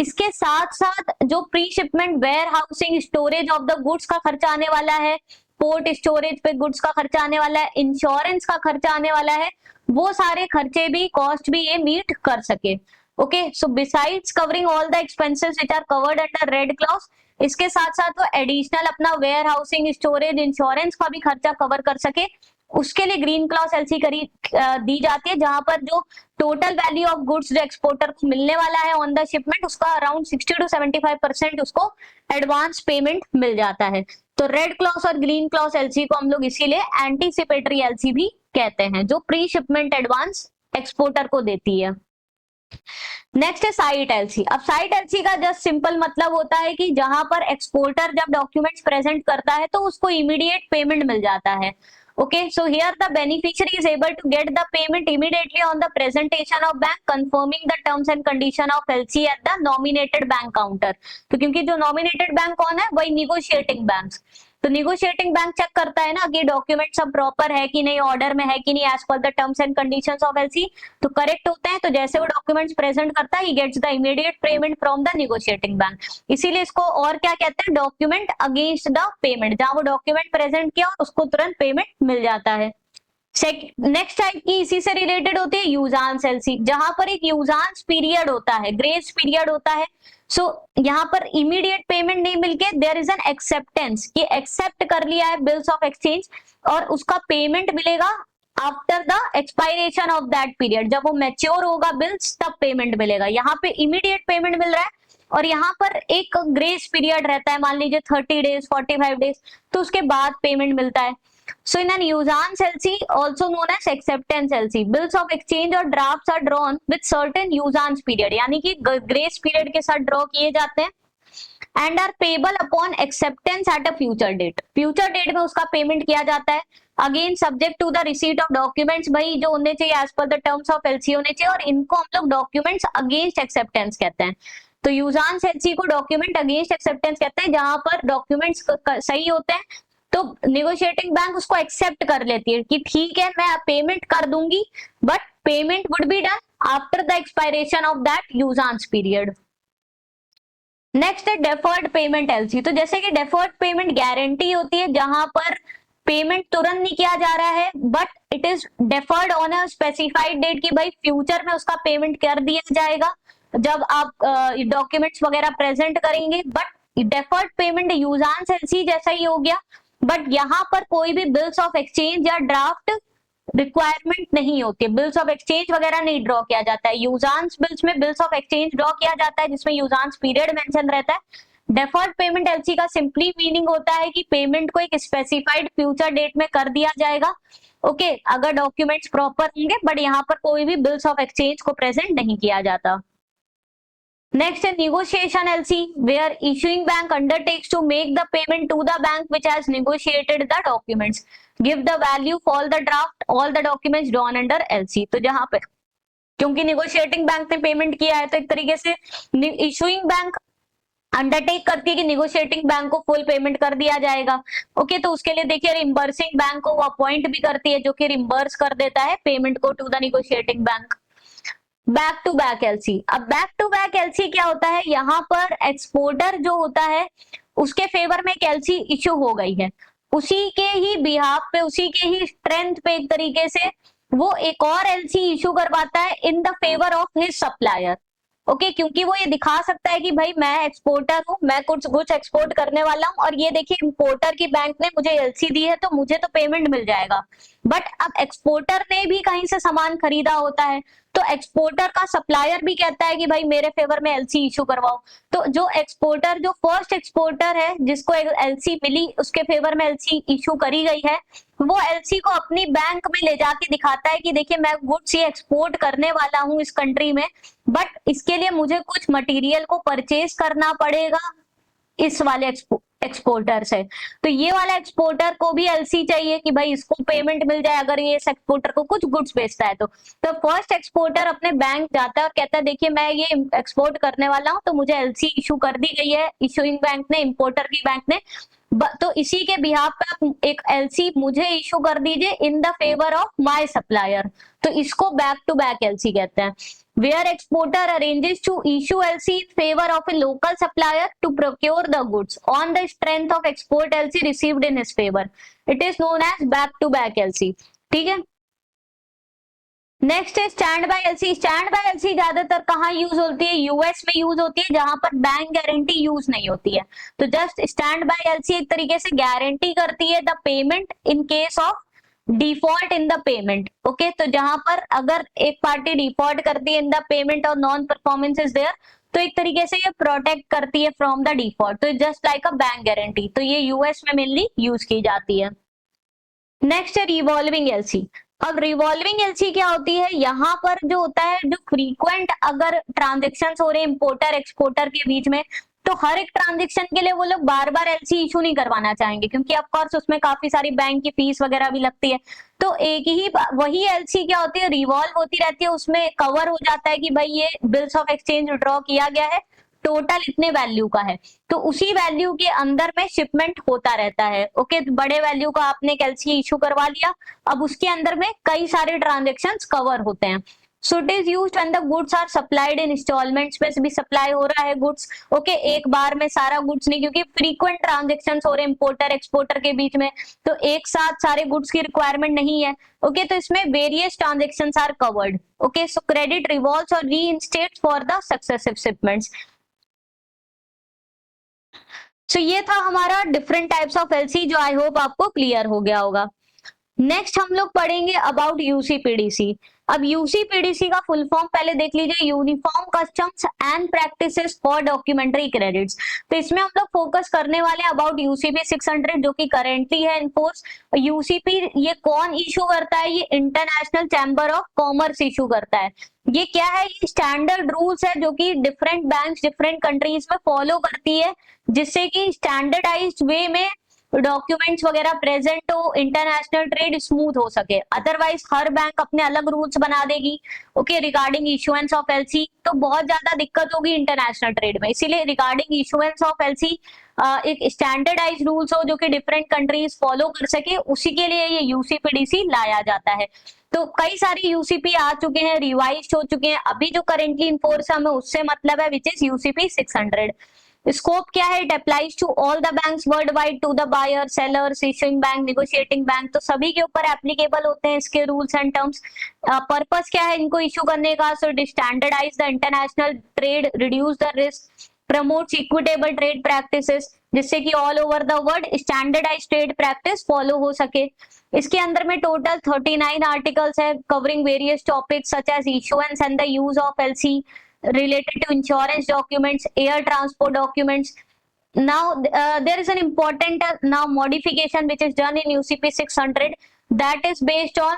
इसके साथ साथ जो pre shipment warehousing, storage of the goods का खर्चा आने वाला है, पोर्ट स्टोरेज पे गुड्स का खर्चा आने वाला है, इंश्योरेंस का खर्चा आने वाला है, वो सारे खर्चे भी, कॉस्ट भी ये मीट कर सके। Okay, so besides covering all the expenses which are covered under red clause, इसके साथ साथ वो एडिशनल अपना वेयर हाउसिंग, स्टोरेज, इंश्योरेंस का भी खर्चा कवर कर सके, उसके लिए ग्रीन क्लॉज एलसी दी जाती है, जहां पर जो टोटल वैल्यू ऑफ गुड्स जो एक्सपोर्टर को मिलने वाला है ऑन द शिपमेंट उसका अराउंड 60 to 75% उसको एडवांस पेमेंट मिल जाता है। तो रेड क्लॉज और ग्रीन क्लॉज एलसी को हम लोग इसीलिए एंटीसिपेटरी एलसी भी कहते हैं, जो प्री शिपमेंट एडवांस एक्सपोर्टर को देती है। नेक्स्ट है साइट एलसी। अब साइट एलसी का जस्ट सिंपल मतलब होता है कि जहां पर एक्सपोर्टर जब डॉक्यूमेंट्स प्रेजेंट करता है तो उसको इमीडिएट पेमेंट मिल जाता है। Okay, so here the beneficiary is able to get the payment immediately on the presentation of bank confirming the terms and condition of LC at the nominated bank counter. तो क्योंकि जो nominated bank कौन है, वही negotiating banks। तो negotiating बैंक चेक करता है ना कि डॉक्यूमेंट सब प्रॉपर है कि नहीं, ऑर्डर में है कि नहीं, as per the terms and conditions of LC तो करेक्ट होते हैं। तो जैसे वो डॉक्यूमेंट्स प्रेजेंट करता है, he gets the immediate payment from the negotiating bank. इसीलिए इसको और क्या कहते हैं, डॉक्यूमेंट अगेंस्ट द पेमेंट, जहां वो डॉक्यूमेंट प्रेजेंट किया उसको तुरंत पेमेंट मिल जाता है। नेक्स्ट टाइप की इसी से रिलेटेड होती है यूजांस एलसी, जहां पर एक यूजांस पीरियड होता है, ग्रेस पीरियड होता है। सो यहाँ पर इमीडिएट पेमेंट नहीं मिलके देयर इज एन एक्सेप्टेंस, कि एक्सेप्ट कर लिया है बिल्स ऑफ एक्सचेंज और उसका पेमेंट मिलेगा after the expiration of that period, जब वो मैच्योर होगा बिल्स तब पेमेंट मिलेगा। यहाँ पे इमीडिएट पेमेंट मिल रहा है और यहाँ पर एक ग्रेस पीरियड रहता है, मान लीजिए 30 days, 45 days, तो उसके बाद पेमेंट मिलता है। So in an usance LC, also known as acceptance LC, bills of exchange और drafts are drawn with certain usance period, यानी कि grace period के साथ draw किए जाते हैं, and are payable upon acceptance at a future date. Future date में उसका payment किया जाता है, again subject to the receipt of documents, भाई जो होने चाहिए as per the terms of LC होने चाहिए, और इनको हम लोग डॉक्यूमेंट्स अगेंस्ट एक्सेप्टेंस कहते हैं। तो यूजांस एलसी को डॉक्यूमेंट अगेंस्ट एक्सेप्टेंस कहते हैं, जहां पर डॉक्यूमेंट्स सही होते हैं तो नेगोशिएटिंग बैंक उसको एक्सेप्ट कर लेती है कि ठीक है मैं पेमेंट कर दूंगी, but payment would be done after the expiration of that usance period. Next है डेफर्ड पेमेंट एलसी। तो जैसे कि डेफर्ड पेमेंट गारंटी होती है जहां पर पेमेंट तुरंत नहीं किया जा रहा है, but it is deferred on a specified date कि भाई फ्यूचर में उसका पेमेंट कर दिया जाएगा जब आप डॉक्यूमेंट्स वगैरह प्रेजेंट करेंगे। बट डेफर्ड पेमेंट यूजांस एलसी जैसा ही हो गया, बट यहाँ पर कोई भी बिल्स ऑफ एक्सचेंज या ड्राफ्ट रिक्वायरमेंट नहीं होती, बिल्स ऑफ एक्सचेंज वगैरह नहीं ड्रॉ किया जाता है। यूजांस बिल्स में बिल्स ऑफ एक्सचेंज ड्रॉ किया जाता है जिसमें यूजांस पीरियड मेंशन रहता है। डेफर्ड पेमेंट एलसी का सिंपली मीनिंग होता है कि पेमेंट को एक स्पेसिफाइड फ्यूचर डेट में कर दिया जाएगा, ओके अगर डॉक्यूमेंट्स प्रॉपर होंगे, बट यहाँ पर कोई भी बिल्स ऑफ एक्सचेंज को प्रेजेंट नहीं किया जाता। Next is negotiation LC, where issuing bank undertakes to make the payment to the bank which has negotiated the documents, give the value for the draft, all the documents drawn under LC। तो जहां पे क्योंकि negotiating बैंक ने पेमेंट किया है तो एक तरीके से issuing बैंक अंडरटेक करती है कि नेगोशिएटिंग बैंक को फुल पेमेंट कर दिया जाएगा, ओके तो उसके लिए देखिए रिम्बर्सिंग बैंक को अपॉइंट भी करती है जो कि रिम्बर्स कर देता है पेमेंट को to the negotiating bank. Back to back LC. अब बैक टू बैक एलसी क्या होता है, यहाँ पर एक्सपोर्टर जो होता है उसके फेवर में एक एलसी इश्यू हो गई है, उसी के ही बिहाफ पे, उसी के ही स्ट्रेंथ पे एक तरीके से वो एक और एलसी इश्यू करवाता है in the favour of his supplier, okay क्योंकि वो ये दिखा सकता है कि भाई मैं एक्सपोर्टर हूँ, मैं कुछ एक्सपोर्ट करने वाला हूँ, और ये देखिए इंपोर्टर की बैंक ने मुझे एलसी दी है तो मुझे तो पेमेंट मिल जाएगा। बट अब एक्सपोर्टर ने भी कहीं से सामान खरीदा होता है तो एक्सपोर्टर का सप्लायर भी कहता है कि भाई मेरे फेवर में एलसी इशू करवाओ। तो जो एक्सपोर्टर, जो फर्स्ट एक्सपोर्टर है जिसको एलसी मिली, उसके फेवर में एलसी इशू करी गई है, वो एलसी को अपनी बैंक में ले जाके दिखाता है कि देखिए मैं गुड्स ये एक्सपोर्ट करने वाला हूँ इस कंट्री में, बट इसके लिए मुझे कुछ मटेरियल को परचेज करना पड़ेगा इस वाले एक्सपोर्टर से। तो ये वाला एक्सपोर्टर को भी एलसी चाहिए कि भाई इसको पेमेंट मिल जाए अगर ये इस एक्सपोर्टर को कुछ गुड्स बेचता है तो फर्स्ट एक्सपोर्टर अपने बैंक जाता है और कहता है देखिए मैं ये एक्सपोर्ट करने वाला हूँ तो मुझे एलसी इशू कर दी गई है इशूइंग बैंक ने, इंपोर्टर की बैंक ने, तो इसी के बिहाफ पे आप एक एलसी मुझे इशू कर दीजिए इन the favour of my supplier, तो इसको बैक टू बैक एलसी कहते हैं। Where exporter arranges to issue LC in favor of a local supplier to procure the goods on the strength of export LC received in his favor, it is known as back to back LC। ठीक है, नेक्स्ट है stand by LC. Stand by LC ज्यादातर कहाँ यूज होती है, यूएस में यूज होती है जहां पर बैंक गारंटी यूज नहीं होती है। तो जस्ट स्टैंड बाय एलसी एक तरीके से गारंटी करती है the payment in case of default in the payment, okay तो जहां पर अगर एक पार्टी डिफॉल्ट करती है इन द पेमेंट और नॉन परफॉर्मेंस इज देयर, तो एक तरीके से ये प्रोटेक्ट करती है फ्रॉम द डिफॉल्ट, तो just like a bank guarantee. तो ये यूएस में मेनली यूज की जाती है। नेक्स्ट है रिवॉल्विंग एलसी। अब रिवॉल्विंग एलसी क्या होती है, यहाँ पर जो होता है जो फ्रीक्वेंट अगर ट्रांजेक्शन हो रहे हैं इंपोर्टर एक्सपोर्टर के बीच में, तो हर एक ट्रांजेक्शन के लिए वो लोग बार बार एलसी इशू नहीं करवाना चाहेंगे क्योंकि ऑफ कोर्स उसमें काफी सारी बैंक की फीस वगैरह भी लगती है। तो एक ही वही एलसी क्या होती है, रिवॉल्व होती रहती है, उसमें कवर हो जाता है कि भाई ये बिल्स ऑफ एक्सचेंज ड्रॉ किया गया है, टोटल इतने वैल्यू का है, तो उसी वैल्यू के अंदर में शिपमेंट होता रहता है। ओके बड़े वैल्यू का आपने एलसी इशू करवा लिया, अब उसके अंदर में कई सारे ट्रांजेक्शन्स कवर होते हैं। So it is used when the goods are supplied in installments में भी सप्लाई हो रहा है गुड्स, ओके एक बार में सारा गुड्स नहीं, क्योंकि फ्रीक्वेंट ट्रांजेक्शन हो रहे हैं इंपोर्टर एक्सपोर्टर के बीच में, तो एक साथ सारे गुड्स की रिक्वायरमेंट नहीं है, ओके तो इसमें various transaction are covered, okay so credit revolves और reinstates for the successive shipments. So ये था हमारा डिफरेंट टाइप्स ऑफ एलसी जो आई होप आपको क्लियर हो गया होगा। नेक्स्ट हम लोग पढ़ेंगे अबाउट यूसीपीडीसी। अब यूसीपीडीसी का फुल फॉर्म पहले देख लीजिए, uniform customs and practices for documentary credits. तो इसमें हम लोग फोकस करने वाले हैं अबाउट यूसीपी 600 जो कि करेंटली है इन फोर्स। यूसीपी ये कौन इशू करता है? ये international chamber of commerce issue करता है। ये क्या है? ये स्टैंडर्ड रूल्स है जो कि डिफरेंट बैंक्स डिफरेंट कंट्रीज में फॉलो करती है, जिससे कि स्टैंडर्डाइज्ड वे में डॉक्यूमेंट्स वगैरह प्रेजेंट हो, इंटरनेशनल ट्रेड स्मूथ हो सके। अदरवाइज हर बैंक अपने अलग रूल्स बना देगी okay regarding issuance of LC, तो बहुत ज्यादा दिक्कत होगी इंटरनेशनल ट्रेड में। इसीलिए रिगार्डिंग इशुएंस ऑफ एलसी एक स्टैंडर्डाइज रूल्स हो जो कि डिफरेंट कंट्रीज फॉलो कर सके, उसी के लिए ये यूसीपीडीसी लाया जाता है। तो कई सारी यूसीपी आ चुके हैं, रिवाइज हो चुके हैं। अभी जो करेंटली इन फोर्स हमें उससे मतलब है विच इज यूसीपी 600। स्कोप क्या है? It applies to all the banks worldwide, to the buyer, sellers, issuing bank, negotiating bank, तो सभी के ऊपर एप्लीकेबल होते हैं इसके रूल्स एंड टर्म्स। पर्पस क्या है इनको इशू करने का? So standardise the international trade, reduce the risk, promotes equitable trade practices, जिससे कि all over the world standardise trade practice follow हो सके। इसके अंदर में टोटल 39 आर्टिकल्स है covering various topics such as issuance and the use of LC, related to insurance documents, air transport documents. Now there is an important now modification which is done in UCP 600 that is based on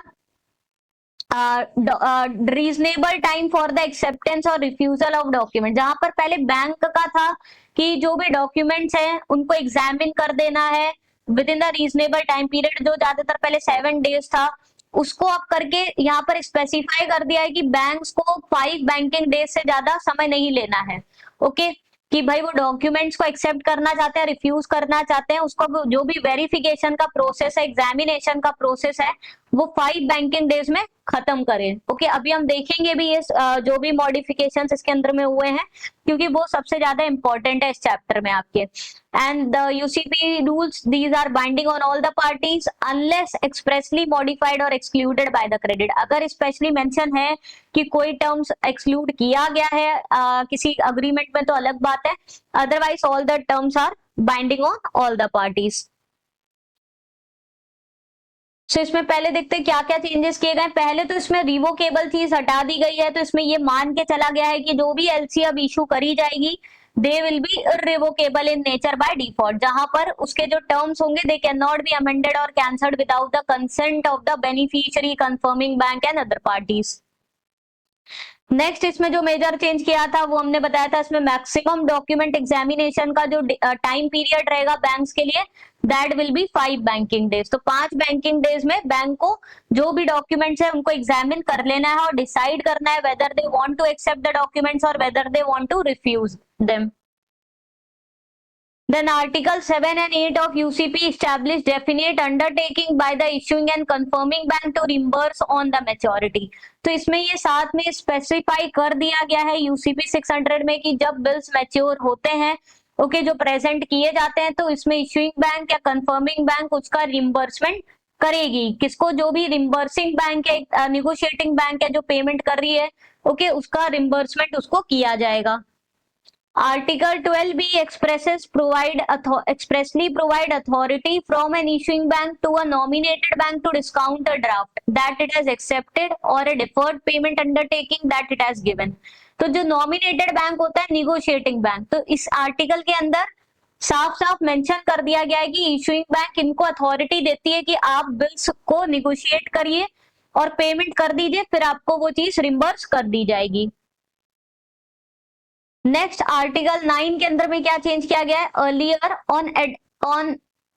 reasonable time for the acceptance or refusal of document। जहां पर पहले बैंक का था कि जो भी डॉक्यूमेंट्स हैं उनको एग्जामिन कर देना है with in the reasonable time period, जो ज्यादातर पहले 7 डेज था, उसको अब करके यहाँ पर स्पेसिफाई कर दिया है कि बैंक्स को 5 बैंकिंग डेज से ज्यादा समय नहीं लेना है। ओके कि भाई वो डॉक्यूमेंट्स को एक्सेप्ट करना चाहते हैं, रिफ्यूज करना चाहते हैं, उसको जो भी वेरिफिकेशन का प्रोसेस है, एग्जामिनेशन का प्रोसेस है, वो 5 बैंकिंग डेज में खत्म करें। ओके अभी हम देखेंगे भी ये जो भी मॉडिफिकेशंस इसके अंदर में हुए हैं, क्योंकि वो सबसे ज्यादा इंपॉर्टेंट है इस चैप्टर में आपके। And the UCP rules these are binding on all the parties unless expressly modified और एक्सक्लूडेड बाय द क्रेडिट। अगर स्पेशली मेंशन है कि कोई टर्म्स एक्सक्लूड किया गया है किसी अग्रीमेंट में तो अलग बात है, otherwise all the terms are binding on all the parties. So इसमें पहले देखते हैं क्या क्या चेंजेस किए गए। पहले तो इसमें रिवोकेबल चीज हटा दी गई है, तो इसमें ये मान के चला गया है कि जो भी एलसी अब इशू करी जाएगी they will be irrevocable in nature by default, जहां पर उसके जो टर्म्स होंगे they can not be amended और cancelled without the consent of the beneficiary, confirming bank and other parties. Next इसमें जो मेजर चेंज किया था वो हमने बताया था, इसमें मैक्सिमम डॉक्यूमेंट एग्जामिनेशन का जो टाइम पीरियड रहेगा बैंक्स के लिए that will be 5 banking days. तो 5 बैंकिंग डेज में बैंक को जो भी डॉक्यूमेंट्स है उनको एग्जामिन कर लेना है और डिसाइड करना है whether they want to accept the documents और whether they want to refuse them. Then Article 7 and 8 of UCP establish definite undertaking by the issuing and confirming bank to reimburse on the maturity। तो इसमें ये साथ में स्पेसिफाई कर दिया गया है UCP 600 में कि जब बिल्स मैच्योर होते हैं ओके जो प्रेजेंट किए जाते हैं, तो इसमें इश्यूइंग बैंक या कंफर्मिंग बैंक उसका रिम्बर्समेंट करेगी। किसको? जो भी रिम्बर्सिंग बैंक है, निगोशिएटिंग बैंक है जो पेमेंट कर रही है ओके उसका रिम्बर्समेंट उसको किया जाएगा। Article 12B expressly provide authority from an issuing bank to a nominated bank to discount a draft that it has accepted or a deferred payment undertaking that it has given। तो जो नॉमिनेटेड बैंक होता है निगोशिएटिंग बैंक, तो इस आर्टिकल के अंदर साफ साफ मेंशन कर दिया गया है कि इशूइंग बैंक इनको अथॉरिटी देती है कि आप बिल्स को निगोशिएट करिए और पेमेंट कर दीजिए, फिर आपको वो चीज रिम्बर्स कर दी जाएगी। नेक्स्ट आर्टिकल 9 के अंदर में क्या चेंज किया गया है?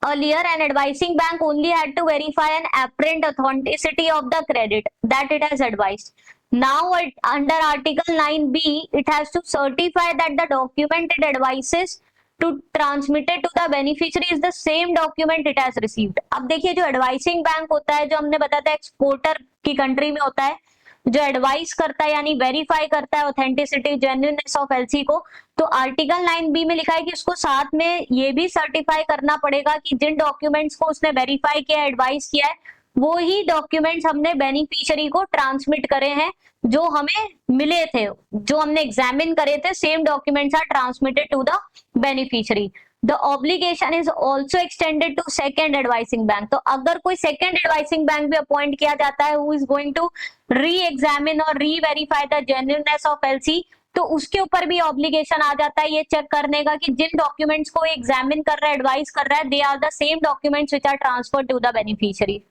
earlier an advising bank only had to verify an apparent authenticity of the credit that it has advised। Now under Article 9B it has to certify that the document it advises to transmit it to the beneficiary is the same document it has received। अब देखिए जो एडवाइसिंग बैंक होता है, जो हमने बताया था एक्सपोर्टर की कंट्री में होता है, जो एडवाइस करता है यानी वेरीफाई करता है ऑथेंटिसिटी जेन्युइननेस ऑफ एलसी को, तो आर्टिकल 9B में लिखा है कि उसको साथ में ये भी सर्टिफाई करना पड़ेगा कि जिन डॉक्यूमेंट्स को उसने वेरीफाई किया, एडवाइस किया है, वो ही डॉक्यूमेंट्स हमने बेनिफिशियरी को ट्रांसमिट करे हैं जो हमें मिले थे, जो हमने एग्जामिन करे थे, same documents are transmitted to the beneficiary. The obligation is also extended to second advising bank. तो अगर कोई सेकेंड एडवाइसिंग बैंक भी अपॉइंट किया जाता है who is going to re examine और re verify the genuineness of LC, तो उसके ऊपर भी ऑब्लिगेशन आ जाता है ये चेक करने का कि जिन डॉक्यूमेंट्स को एग्जामिन कर रहा है, एडवाइस कर रहा है, they are the same documents which are transferred to the beneficiary.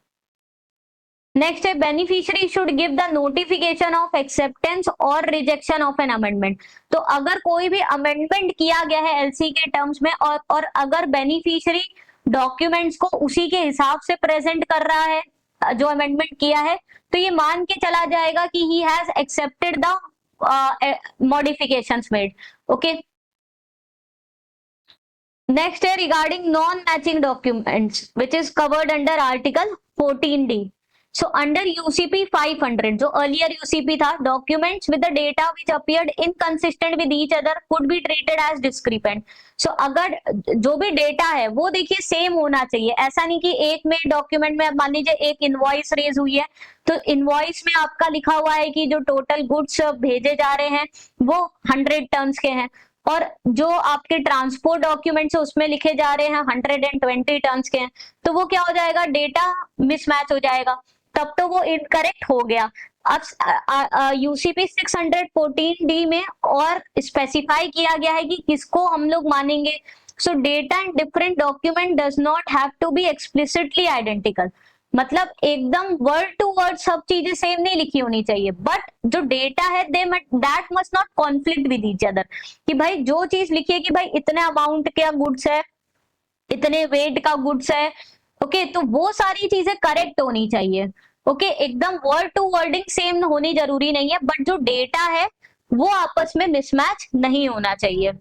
Next है beneficiary should give the notification of acceptance और रिजेक्शन ऑफ एन अमेंडमेंट। तो अगर कोई भी अमेंडमेंट किया गया है एलसी के टर्म्स में और अगर बेनिफिशियरी डॉक्यूमेंट्स को उसी के हिसाब से प्रेजेंट कर रहा है जो अमेंडमेंट किया है, तो ये मान के चला जाएगा कि he has accepted the modifications made. Okay, next है regarding non matching documents which is covered under article 14D। So under UCP 500, जो earlier UCP था, documents with the data which appeared inconsistent with each other could be treated as discrepant. So अगर जो भी डेटा है वो देखिए सेम होना चाहिए, ऐसा नहीं कि एक में डॉक्यूमेंट में मान लीजिए एक इनवॉइस रेज हुई है तो इनवॉइस में आपका लिखा हुआ है कि जो टोटल गुड्स भेजे जा रहे हैं वो 100 टन्स के हैं और जो आपके ट्रांसपोर्ट डॉक्यूमेंट्स है उसमें लिखे जा रहे हैं 120 टन्स के हैं, तो वो क्या हो जाएगा, डेटा मिसमैच हो जाएगा, तब तो वो इनकरेक्ट हो गया। अब यूसीपी 614D में और स्पेसिफाई किया गया है कि किसको हम लोग मानेंगे। So data in different document does not have to be explicitly identical, मतलब एकदम वर्ड टू वर्ड सब चीजें सेम नहीं लिखी होनी चाहिए, बट जो डेटा है that must not conflict with each other, कि भाई जो चीज लिखी है कि भाई इतने अमाउंट का गुड्स है, इतने वेट का गुड्स है, ओके, तो वो सारी चीजें करेक्ट होनी चाहिए। ओके, एकदम वर्ड टू वर्डिंग सेम होनी जरूरी नहीं है, बट जो डेटा है वो आपस में मिसमैच नहीं होना चाहिए।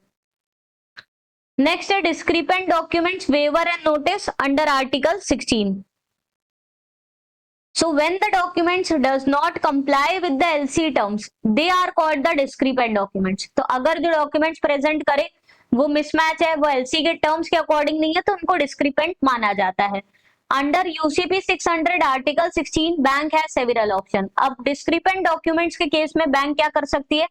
नेक्स्ट है discrepant documents waiver and notice under article 16। So when the documents does not comply with the LC terms, they are called the discrepant documents. तो अगर जो डॉक्यूमेंट्स प्रेजेंट करे वो मिसमैच है, वो एलसी के टर्म्स के अकॉर्डिंग नहीं है, तो उनको डिस्क्रिपेंट माना जाता है। अंडर यूसीपी 600 आर्टिकल 16 बैंक है सेवरल ऑप्शन। अब डिस्क्रिपेंट डॉक्यूमेंट्स के केस में बैंक क्या कर सकती है,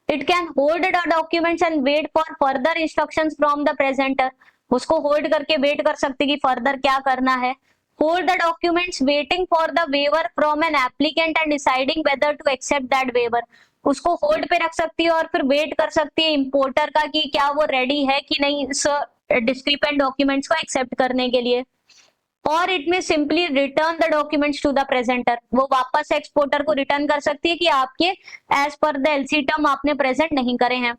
it can hold the documents and wait for further instructions from the presenter, उसको होल्ड करके वेट कर सकती है कि फर्दर क्या करना है। Hold the documents waiting for the waiver from an applicant and deciding whether to accept that waiver, उसको होल्ड पे रख सकती है और फिर वेट कर सकती है इंपोर्टर का कि क्या वो रेडी है कि नहीं इस डिस्क्रिपेंट डॉक्यूमेंट्स को एक्सेप्ट करने के लिए। और it may simply return the documents to the presenter, वो वापस एक्सपोर्टर को रिटर्न कर सकती है कि आपके as per the LC term आपने प्रेजेंट नहीं करे हैं।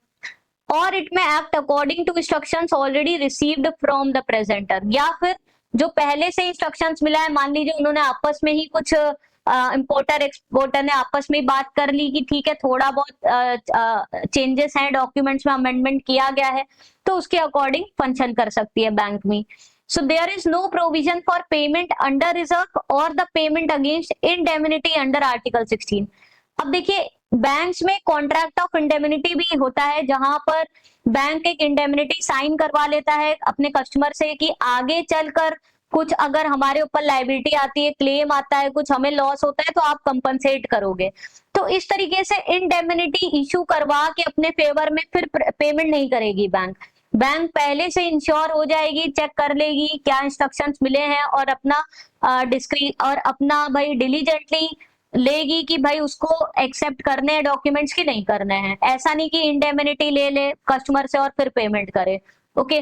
और it may act according to instructions already received from the presenter, या फिर जो पहले से इंस्ट्रक्शंस मिला है, मान लीजिए उन्होंने आपस में ही कुछ इंपोर्टर एक्सपोर्टर ने आपस में बात कर ली कि ठीक है थोड़ा बहुत चेंजेस हैं डॉक्यूमेंट्स में, अमेंडमेंट किया गया है, तो उसके अकॉर्डिंग फंक्शन कर सकती है बैंक में। So there is no provision for payment under reserve और the payment against indemnity under article 16। अब देखिए बैंक्स में कॉन्ट्रैक्ट ऑफ इंडेमनिटी भी होता है, जहां पर बैंक एक इंडेमनिटी साइन करवा लेता है अपने कस्टमर से कि आगे चलकर कुछ अगर हमारे ऊपर लायबिलिटी आती है, क्लेम आता है, कुछ हमें लॉस होता है तो आप कंपनसेट करोगे। तो इस तरीके से इंडेमनिटी इशू करवा के अपने फेवर में फिर पेमेंट नहीं करेगी बैंक। बैंक पहले से इंश्योर हो जाएगी, चेक कर लेगी क्या इंस्ट्रक्शंस मिले हैं और अपना भाई डिलीजेंटली लेगी कि भाई उसको एक्सेप्ट करने हैं डॉक्यूमेंट्स की नहीं करने हैं। ऐसा नहीं कि इंडेमनिटी ले ले कस्टमर से और फिर पेमेंट करे, ओके,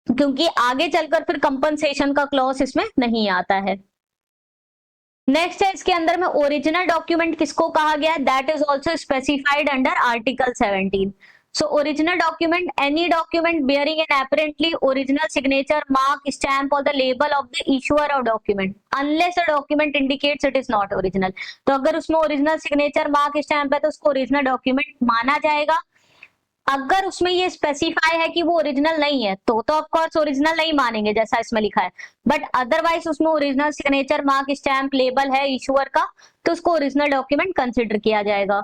क्योंकि आगे चलकर फिर कंपनसेशन का क्लॉज इसमें नहीं आता है। नेक्स्ट है इसके अंदर में ओरिजिनल डॉक्यूमेंट किसको कहा गया है, that is also specified under article 17। So original document, any document bearing an apparently original signature, mark, stamp or the label of the issuer of document, unless a document indicates it is not original। तो अगर उसमें ओरिजिनल सिग्नेचर, मार्क, स्टैम्प है तो उसको ओरिजिनल डॉक्यूमेंट माना जाएगा। अगर उसमें ये स्पेसिफाई है कि वो ओरिजिनल नहीं है तो ऑफ कोर्स ओरिजिनल नहीं मानेंगे जैसा इसमें लिखा है, बट अदरवाइज उसमें original signature, mark, stamp, label है इशूअर का तो उसको ओरिजिनल डॉक्यूमेंट कंसिडर किया जाएगा।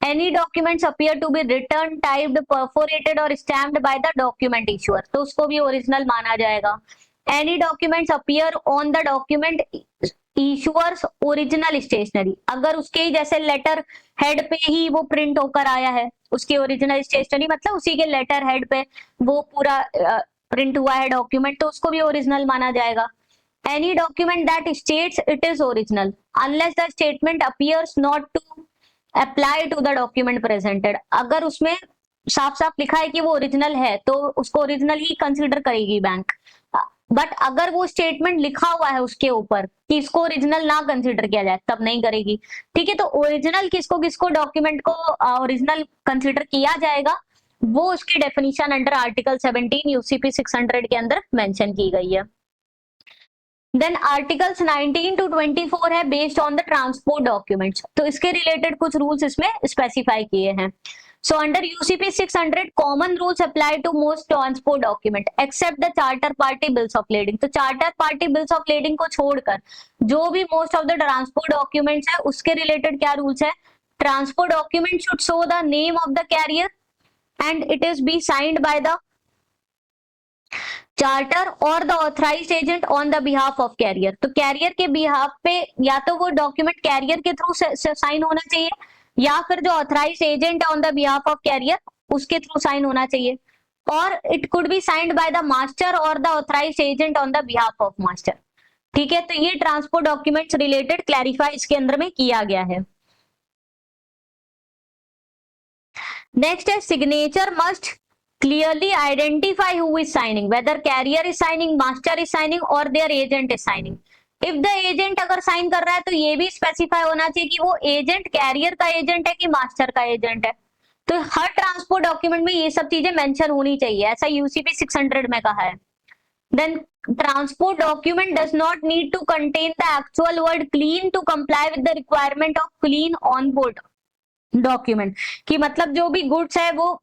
Any documents appear to be written, typed, perforated or stamped by the document issuer, तो उसको भी ओरिजिनल माना जाएगा। Any documents appear on the document issuer's original stationery, अगर उसके जैसे लेटर हेड पे ही वो प्रिंट होकर आया है, उसकी ओरिजिनल स्टेशनरी मतलब उसी के लेटर हेड पे वो पूरा प्रिंट हुआ है डॉक्यूमेंट तो उसको भी ओरिजिनल माना जाएगा। Any document that states it is original unless the statement appears not to apply to the document presented, अगर उसमें साफ साफ लिखा है कि वो ओरिजिनल है तो उसको ओरिजिनल ही कंसीडर करेगी बैंक। बट अगर वो स्टेटमेंट लिखा हुआ है उसके ऊपर कि इसको ओरिजिनल ना कंसीडर किया जाए तब नहीं करेगी। ठीक है, तो ओरिजिनल किसको किसको डॉक्यूमेंट को ओरिजिनल कंसीडर किया जाएगा वो उसकी डेफिनेशन अंडर आर्टिकल 17 यूसीपी 600 के अंदर मेंशन की गई है। देन आर्टिकल्स 19 to 24 है based on the transport documents, तो इसके रिलेटेड कुछ रूल्स इसमें स्पेसिफाई किए हैं। So under UCP 600 common rules apply to most transport document except the charter party bills of lading। तो charter party bills of lading को छोड़कर जो भी most of the transport documents है उसके related क्या rules है? Transport document should show the name of the carrier and it is be signed by the charter और the authorised agent on the behalf of carrier. तो कैरियर के बिहाफ पे या तो वो डॉक्यूमेंट कैरियर के थ्रू साइन होना चाहिए या फिर जो authorised agent on the behalf of carrier उसके थ्रू साइन होना चाहिए, और it could be signed by the master और the authorised agent on the behalf of master. ठीक है, तो ये ट्रांसपोर्ट डॉक्यूमेंट्स रिलेटेड क्लैरिफाई इसके अंदर में किया गया है। नेक्स्ट है signature must clearly identify who is signing, whether carrier is signing, master is signing or their agent is signing। if the agent अगर साइन कर रहा है तो ये भी स्पेसिफाई होना चाहिए कि वो एजेंट कैरियर का एजेंट है कि मास्टर का एजेंट है। तो हर ट्रांसपोर्ट डॉक्यूमेंट में ये सब चीजें मेंशन होनी चाहिए, ऐसा यूसीपी 600 में कहा है। Then transport document does not need to contain the actual word clean to comply with the requirement of clean on board document, कि मतलब जो भी गुड्स है वो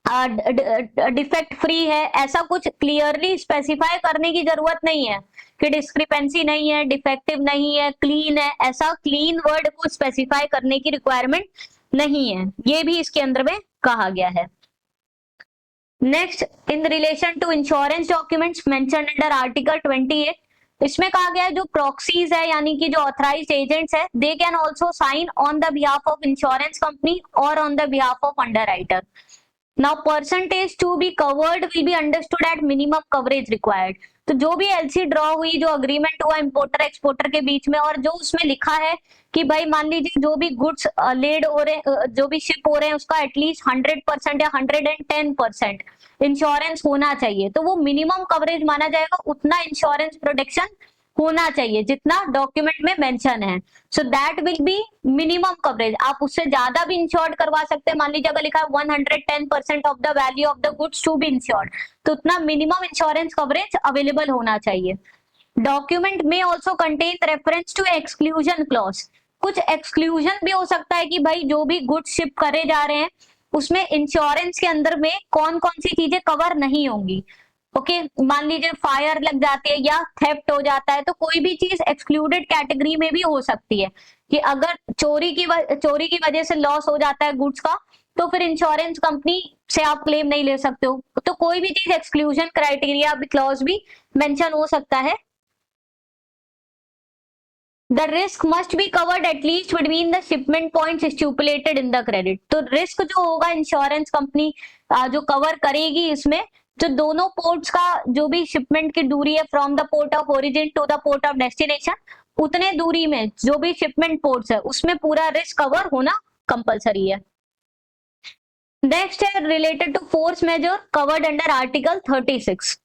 डिफेक्ट फ्री है, ऐसा कुछ क्लियरली स्पेसिफाई करने की जरूरत नहीं है कि डिस्क्रिपेंसी नहीं है, डिफेक्टिव नहीं है, क्लीन है, ऐसा क्लीन वर्ड को स्पेसिफाई करने की रिक्वायरमेंट नहीं है, ये भी इसके अंदर में कहा गया है। Next in relation to insurance documents mention under article 28, इसमें कहा गया है जो प्रॉक्सीज है यानी कि जो ऑथराइज्ड एजेंट्स है they can also sign on the behalf of insurance company और on the behalf of underwriter. Now percentage to be covered will be understood at minimum coverage required। तो जो भी एलसी ड्रॉ हुई, जो अग्रीमेंट हुआ इंपोर्टर एक्सपोर्टर के बीच में, और जो उसमें लिखा है कि भाई मान लीजिए जो भी गुड्स लेड हो रहे जो भी शिप हो रहे हैं उसका एटलीस्ट 100% या 110% इंश्योरेंस होना चाहिए, तो वो मिनिमम कवरेज माना जाएगा, उतना इंश्योरेंस प्रोटेक्शन होना चाहिए जितना डॉक्यूमेंट में मेंशन है। So that will be minimum coverage. आप उससे ज्यादा भी इंश्योर्ड करवा सकते हैं, मान लीजिए अगर लिखा है 110% of the value of the goods to be insured, तो उतना मिनिमम इंश्योरेंस कवरेज अवेलेबल होना चाहिए। डॉक्यूमेंट में also contain reference to exclusion clause, कुछ एक्सक्लूजन भी हो सकता है कि भाई जो भी गुड्स शिप करे जा रहे हैं उसमें इंश्योरेंस के अंदर में कौन कौन सी चीजें कवर नहीं होंगी। ओके, मान लीजिए फायर लग जाती है या थेफ्ट हो जाता है, तो कोई भी चीज एक्सक्लूडेड कैटेगरी में भी हो सकती है कि अगर चोरी की वजह से लॉस हो जाता है गुड्स का तो फिर इंश्योरेंस कंपनी से आप क्लेम नहीं ले सकते हो, तो कोई भी चीज एक्सक्लूजन क्राइटेरिया क्लॉज भी मेंशन हो सकता है। The risk must be covered at least between the shipment points stipulated in the credit। तो रिस्क जो होगा इंश्योरेंस कंपनी जो कवर करेगी इसमें, जो दोनों पोर्ट्स का जो भी शिपमेंट की दूरी है from the port of origin to the port of destination, उतने दूरी में जो भी शिपमेंट पोर्ट्स है उसमें पूरा रिस्क कवर होना कंपलसरी है। नेक्स्ट है related to force majeure covered under article 36।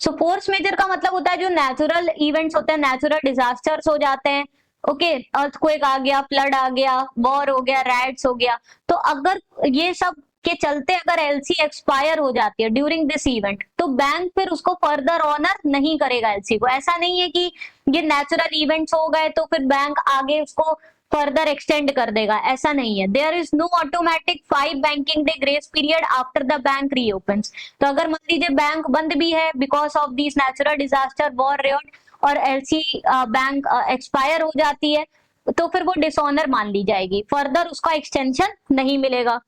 So force majeure का मतलब होता है जो नेचुरल इवेंट्स होते हैं, नेचुरल डिजास्टर्स हो जाते हैं, ओके, अर्थक्वेक आ गया, फ्लड आ गया, वॉर हो गया, राइट्स हो गया, तो अगर ये सब के चलते अगर एलसी एक्सपायर हो जाती है ड्यूरिंग दिस इवेंट तो बैंक फिर उसको फर्दर ऑनर नहीं करेगा एलसी को। ऐसा नहीं है कि ये नेचुरल इवेंट्स हो गए तो फिर बैंक आगे उसको फर्दर एक्सटेंड कर देगा, ऐसा नहीं है। There is no automatic 5 banking day grace period after the bank reopens. तो अगर मान लीजिए बैंक बंद भी है because of this natural disaster, war, raid, और एलसी बैंक एक्सपायर हो जाती है तो फिर वो डिसऑनर मान ली जाएगी, फर्दर उसका एक्सटेंशन नहीं मिलेगा।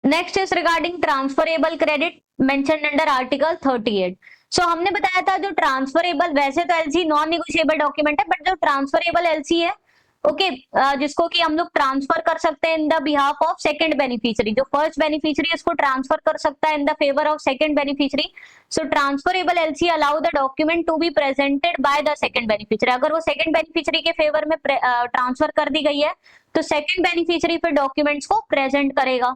Next is regarding transferable credit mentioned under article 38। So हमने बताया था जो ट्रांसफरेबल, वैसे तो एलसी नॉन निगोशिएबल डॉक्यूमेंट है, बट जो ट्रांसफरेबल एलसी है ओके, जिसको कि हम लोग ट्रांसफर कर सकते हैं in the behalf of second beneficiary. जो फर्स्ट बेनिफिशियरी इसको ट्रांसफर कर सकता है in the favour of second beneficiary. So transferable LC allow the document to be presented by the second beneficiary. अगर वो सेकंड बेनिफिशियरी के फेवर में ट्रांसफर कर दी गई है तो सेकंड बेनिफिशियरी फिर डॉक्यूमेंट्स को प्रेजेंट करेगा।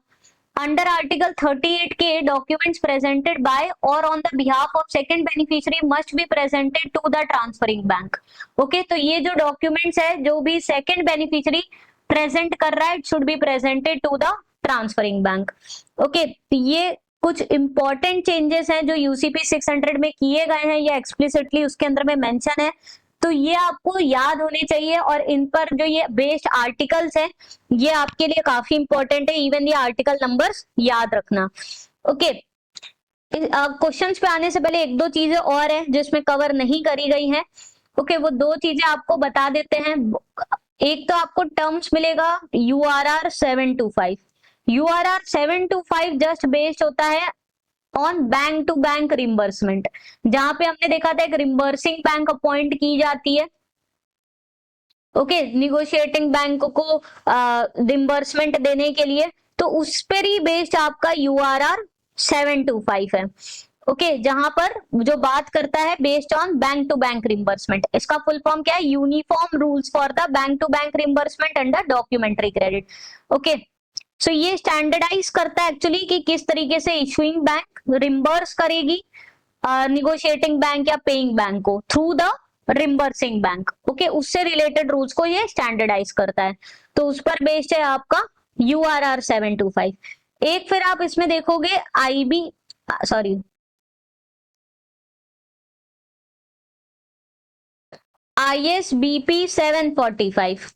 Under Article 38K, documents presented by or on the behalf of second beneficiary must be presented to the transferring bank. Okay, तो ये जो documents है जो भी second beneficiary present कर रहा है, it should be presented to the transferring bank. Okay, तो ये कुछ important changes हैं जो UCP 600 में किए गए हैं, ये explicitly उसके अंदर में mention है, तो ये आपको याद होने चाहिए। और इन पर जो ये बेस्ड आर्टिकल्स हैं ये आपके लिए काफी इंपॉर्टेंट है, इवन ये आर्टिकल नंबर्स याद रखना। ओके, क्वेश्चंस पे आने से पहले एक दो चीजें और हैं जिसमें कवर नहीं करी गई हैं। ओके, वो दो चीजें आपको बता देते हैं। एक तो आपको टर्म्स मिलेगा URR 725। URR 725 जस्ट बेस्ड होता है on bank to bank reimbursement, जहां पे हमने देखा था एक रिम्बर्सिंग बैंक अपॉइंट की जाती है। ओके, निगोशिएटिंग बैंक को रिम्बर्समेंट देने के लिए, तो उस पर ही बेस्ड आपका URR 725 है। ओके, जहां पर जो बात करता है based on bank to bank reimbursement. इसका फुल फॉर्म क्या है? Uniform rules for the bank to bank reimbursement under documentary credit. Okay, so ये स्टैंडर्डाइज करता है एक्चुअली कि किस तरीके से इशुइंग बैंक रिम्बर्स करेगी निगोशिएटिंग बैंक या पेइंग बैंक को through the reimbursing bank. Okay, उससे रिलेटेड रूल्स को ये स्टैंडर्डाइज करता है, तो उस पर बेस्ड है आपका URR 725। एक फिर आप इसमें देखोगे ISBP 745।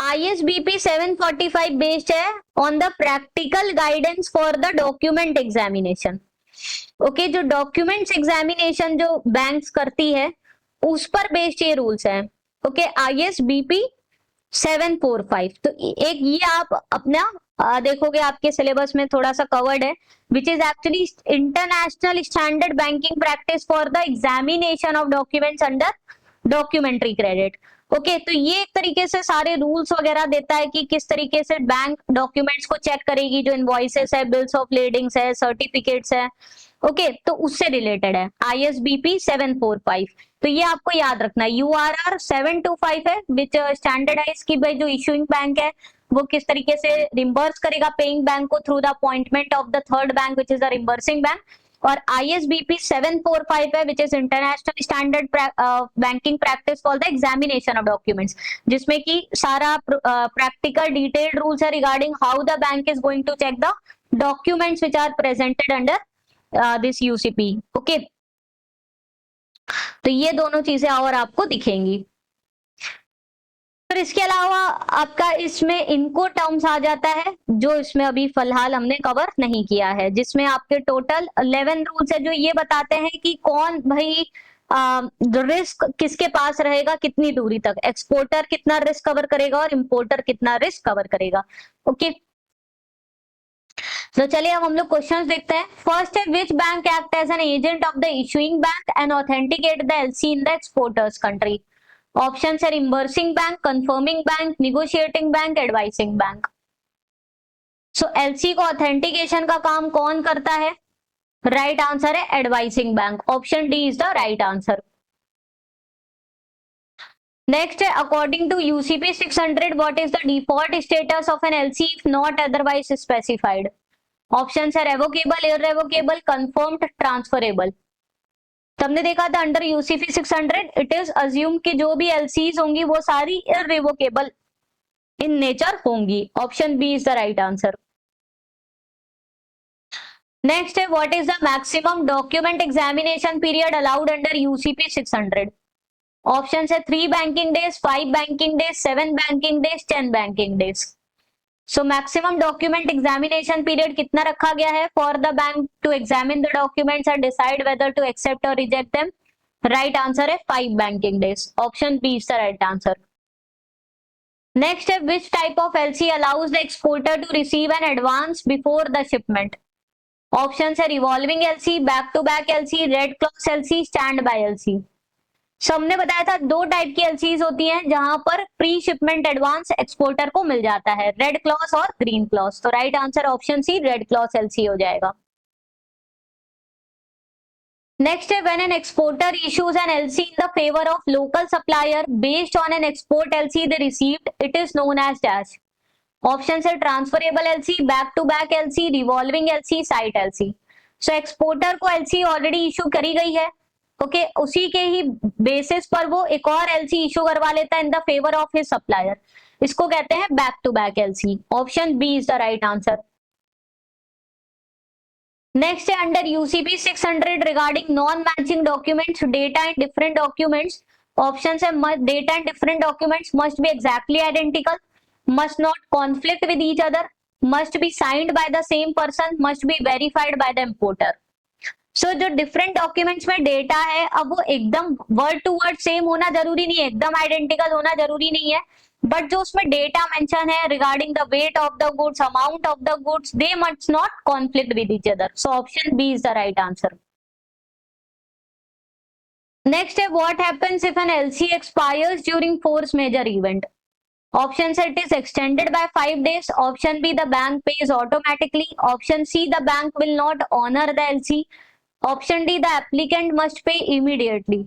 ISBP 745 बेस्ड है on the practical guidance for the document examination. Okay, जो डॉक्यूमेंट्स एग्जामिनेशन जो बैंक्स करती है उस पर बेस्ड ये रूल्स हैं। Okay, ISBP 745। तो एक ये आप अपना देखोगे आपके सिलेबस में थोड़ा सा कवर्ड है, which is actually international standard banking practice for the examination of documents under documentary credit. Okay, तो ये एक तरीके से सारे रूल्स वगैरह देता है कि किस तरीके से बैंक डॉक्यूमेंट्स को चेक करेगी, जो इनवॉइसेस है, बिल्स ऑफ लेडिंग्स है, सर्टिफिकेट्स है। ओके, तो उससे रिलेटेड है ISBP 745। तो ये आपको याद रखना है। URR 725 है विच स्टैंडर्डाइज की भाई जो इशुइंग बैंक है वो किस तरीके से रिम्बर्स करेगा पेइंग बैंक को through the appointment of the third bank which is the reimbursing bank. और ISBP 745 है which is international standard banking practice for the examination of documents, जिसमें कि सारा प्रैक्टिकल डिटेल्ड रूल्स है regarding how the bank is going to check the documents which are presented under this UCP। Okay, तो ये दोनों चीजें और आपको दिखेंगी। फिर इसके अलावा आपका इसमें इनको टर्म्स आ जाता है जो इसमें अभी फिलहाल हमने कवर नहीं किया है, जिसमें आपके टोटल 11 रूल्स है जो ये बताते हैं कि कौन भाई रिस्क किसके पास रहेगा, कितनी दूरी तक, एक्सपोर्टर कितना रिस्क कवर करेगा और इंपोर्टर कितना रिस्क कवर करेगा। ओके, तो चलिए अब हम लोग क्वेश्चंस देखते हैं। फर्स्ट है which bank act as an agent of the issuing bank and authenticate the LC in the exporter's country. Option है reimbursing bank, confirming bank, negotiating bank, advising bank. So LC को ऑथेंटिकेशन का काम कौन करता है? राइट आंसर है advising bank. Option D is the right answer. Next है according to UCP 600 what is the default status of an LC if not otherwise specified. Option है रेवोकेबल, इररेवोकेबल, कंफर्म्ड, ट्रांसफरेबल। हमने देखा था under UCP 600 it is assume कि जो भी LCs होंगी वो सारी इररिवोकेबल इन नेचर होंगी। Option B is the right answer. Next है what is the maximum document examination period allowed under UCP 600। Option है 3 banking days, 5 banking days, 7 banking days, 10 banking days. So maximum document examination period कितना रखा गया है for the bank to examine the documents and decide whether to accept और रिजेक्ट देम। राइट आंसर है 5 banking days. Option B is the right answer. Next है which type of LC allows the exporter to receive an advance before the shipment. Option है revolving LC, back to back LC, red cloth LC, stand by LC। So हमने बताया था दो टाइप की एलसीज होती हैं जहां पर प्री शिपमेंट एडवांस एक्सपोर्टर को मिल जाता है, रेड क्लॉस और ग्रीन क्लॉस। तो right answer option C red clause LC हो जाएगा। नेक्स्ट है when an exporter issues an LC in the favour of local supplier based on an export LC they received, it is known as dash. Option है transferable LC, back to back LC, revolving LC, sight LC. So exporter को एलसी ऑलरेडी इशू करी गई है, ओके उसी के ही बेसिस पर वो एक और एलसी इशू करवा लेता है in the favour of his supplier, इसको कहते हैं back to back LC. Option B is the right answer. Next है under UCP 600 regarding non matching documents, data and different documents. Option है data and different documents must be exactly identical, must not conflict with each other, must be signed by the same person, must be verified by the importer। So जो डिफरेंट डॉक्यूमेंट्स में डेटा है, अब वो एकदम वर्ड टू वर्ड सेम होना जरूरी नहीं है, एकदम आइडेंटिकल होना जरूरी नहीं है, बट जो उसमें डेटा मेंशन है regarding the weight of the goods, amount of the goods, they must not conflict with each other. So option B is the right answer. Next है what happens if an LC expires during force majeure event. Option C, it is extended by 5 days. Option B, the bank pays automatically. Option C, the bank will not honor the LC. Option D, the applicant must pay immediately.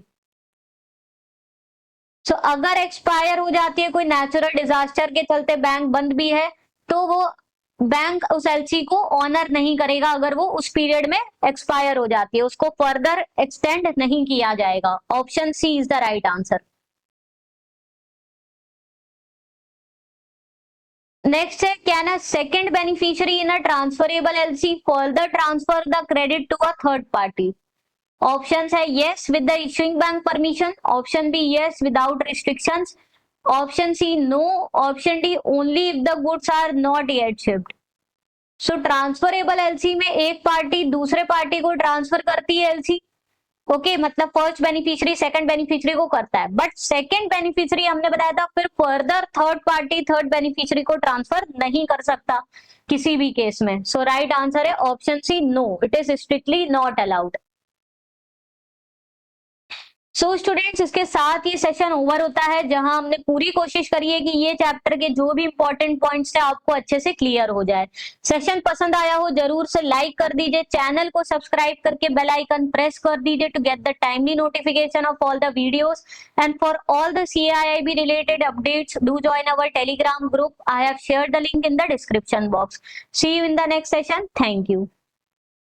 So अगर एक्सपायर हो जाती है कोई नेचुरल डिजास्टर के चलते, बैंक बंद भी है, तो वो बैंक उस एलसी को ऑनर नहीं करेगा अगर वो उस पीरियड में एक्सपायर हो जाती है, उसको फर्दर एक्सटेंड नहीं किया जाएगा। Option C is the right answer. Next है can a second beneficiary in a transferable LC further transfer the credit to a third party? Options है yes with the issuing bank permission, option B yes without restrictions, option C no, option D only if the goods are not yet shipped। So transferable LC में एक पार्टी दूसरे पार्टी को ट्रांसफर करती है LC, ओके मतलब फर्स्ट बेनिफिशियरी सेकंड बेनिफिशियरी को करता है, बट सेकंड बेनिफिशियरी हमने बताया था फिर further third party third beneficiary को ट्रांसफर नहीं कर सकता किसी भी केस में। सो राइट आंसर है option C no, it is strictly not allowed. So students इसके साथ ये सेशन ओवर होता है, जहां हमने पूरी कोशिश करी है कि ये चैप्टर के जो भी इंपॉर्टेंट पॉइंट्स थे आपको अच्छे से क्लियर हो जाए। सेशन पसंद आया हो जरूर से लाइक कर दीजिए, चैनल को सब्सक्राइब करके बेल आइकन प्रेस कर दीजिए to get the timely notification of all the videos and for all the CIIB related updates do join our telegram group. I have shared the link in the description box. See you in the next session. Thank you.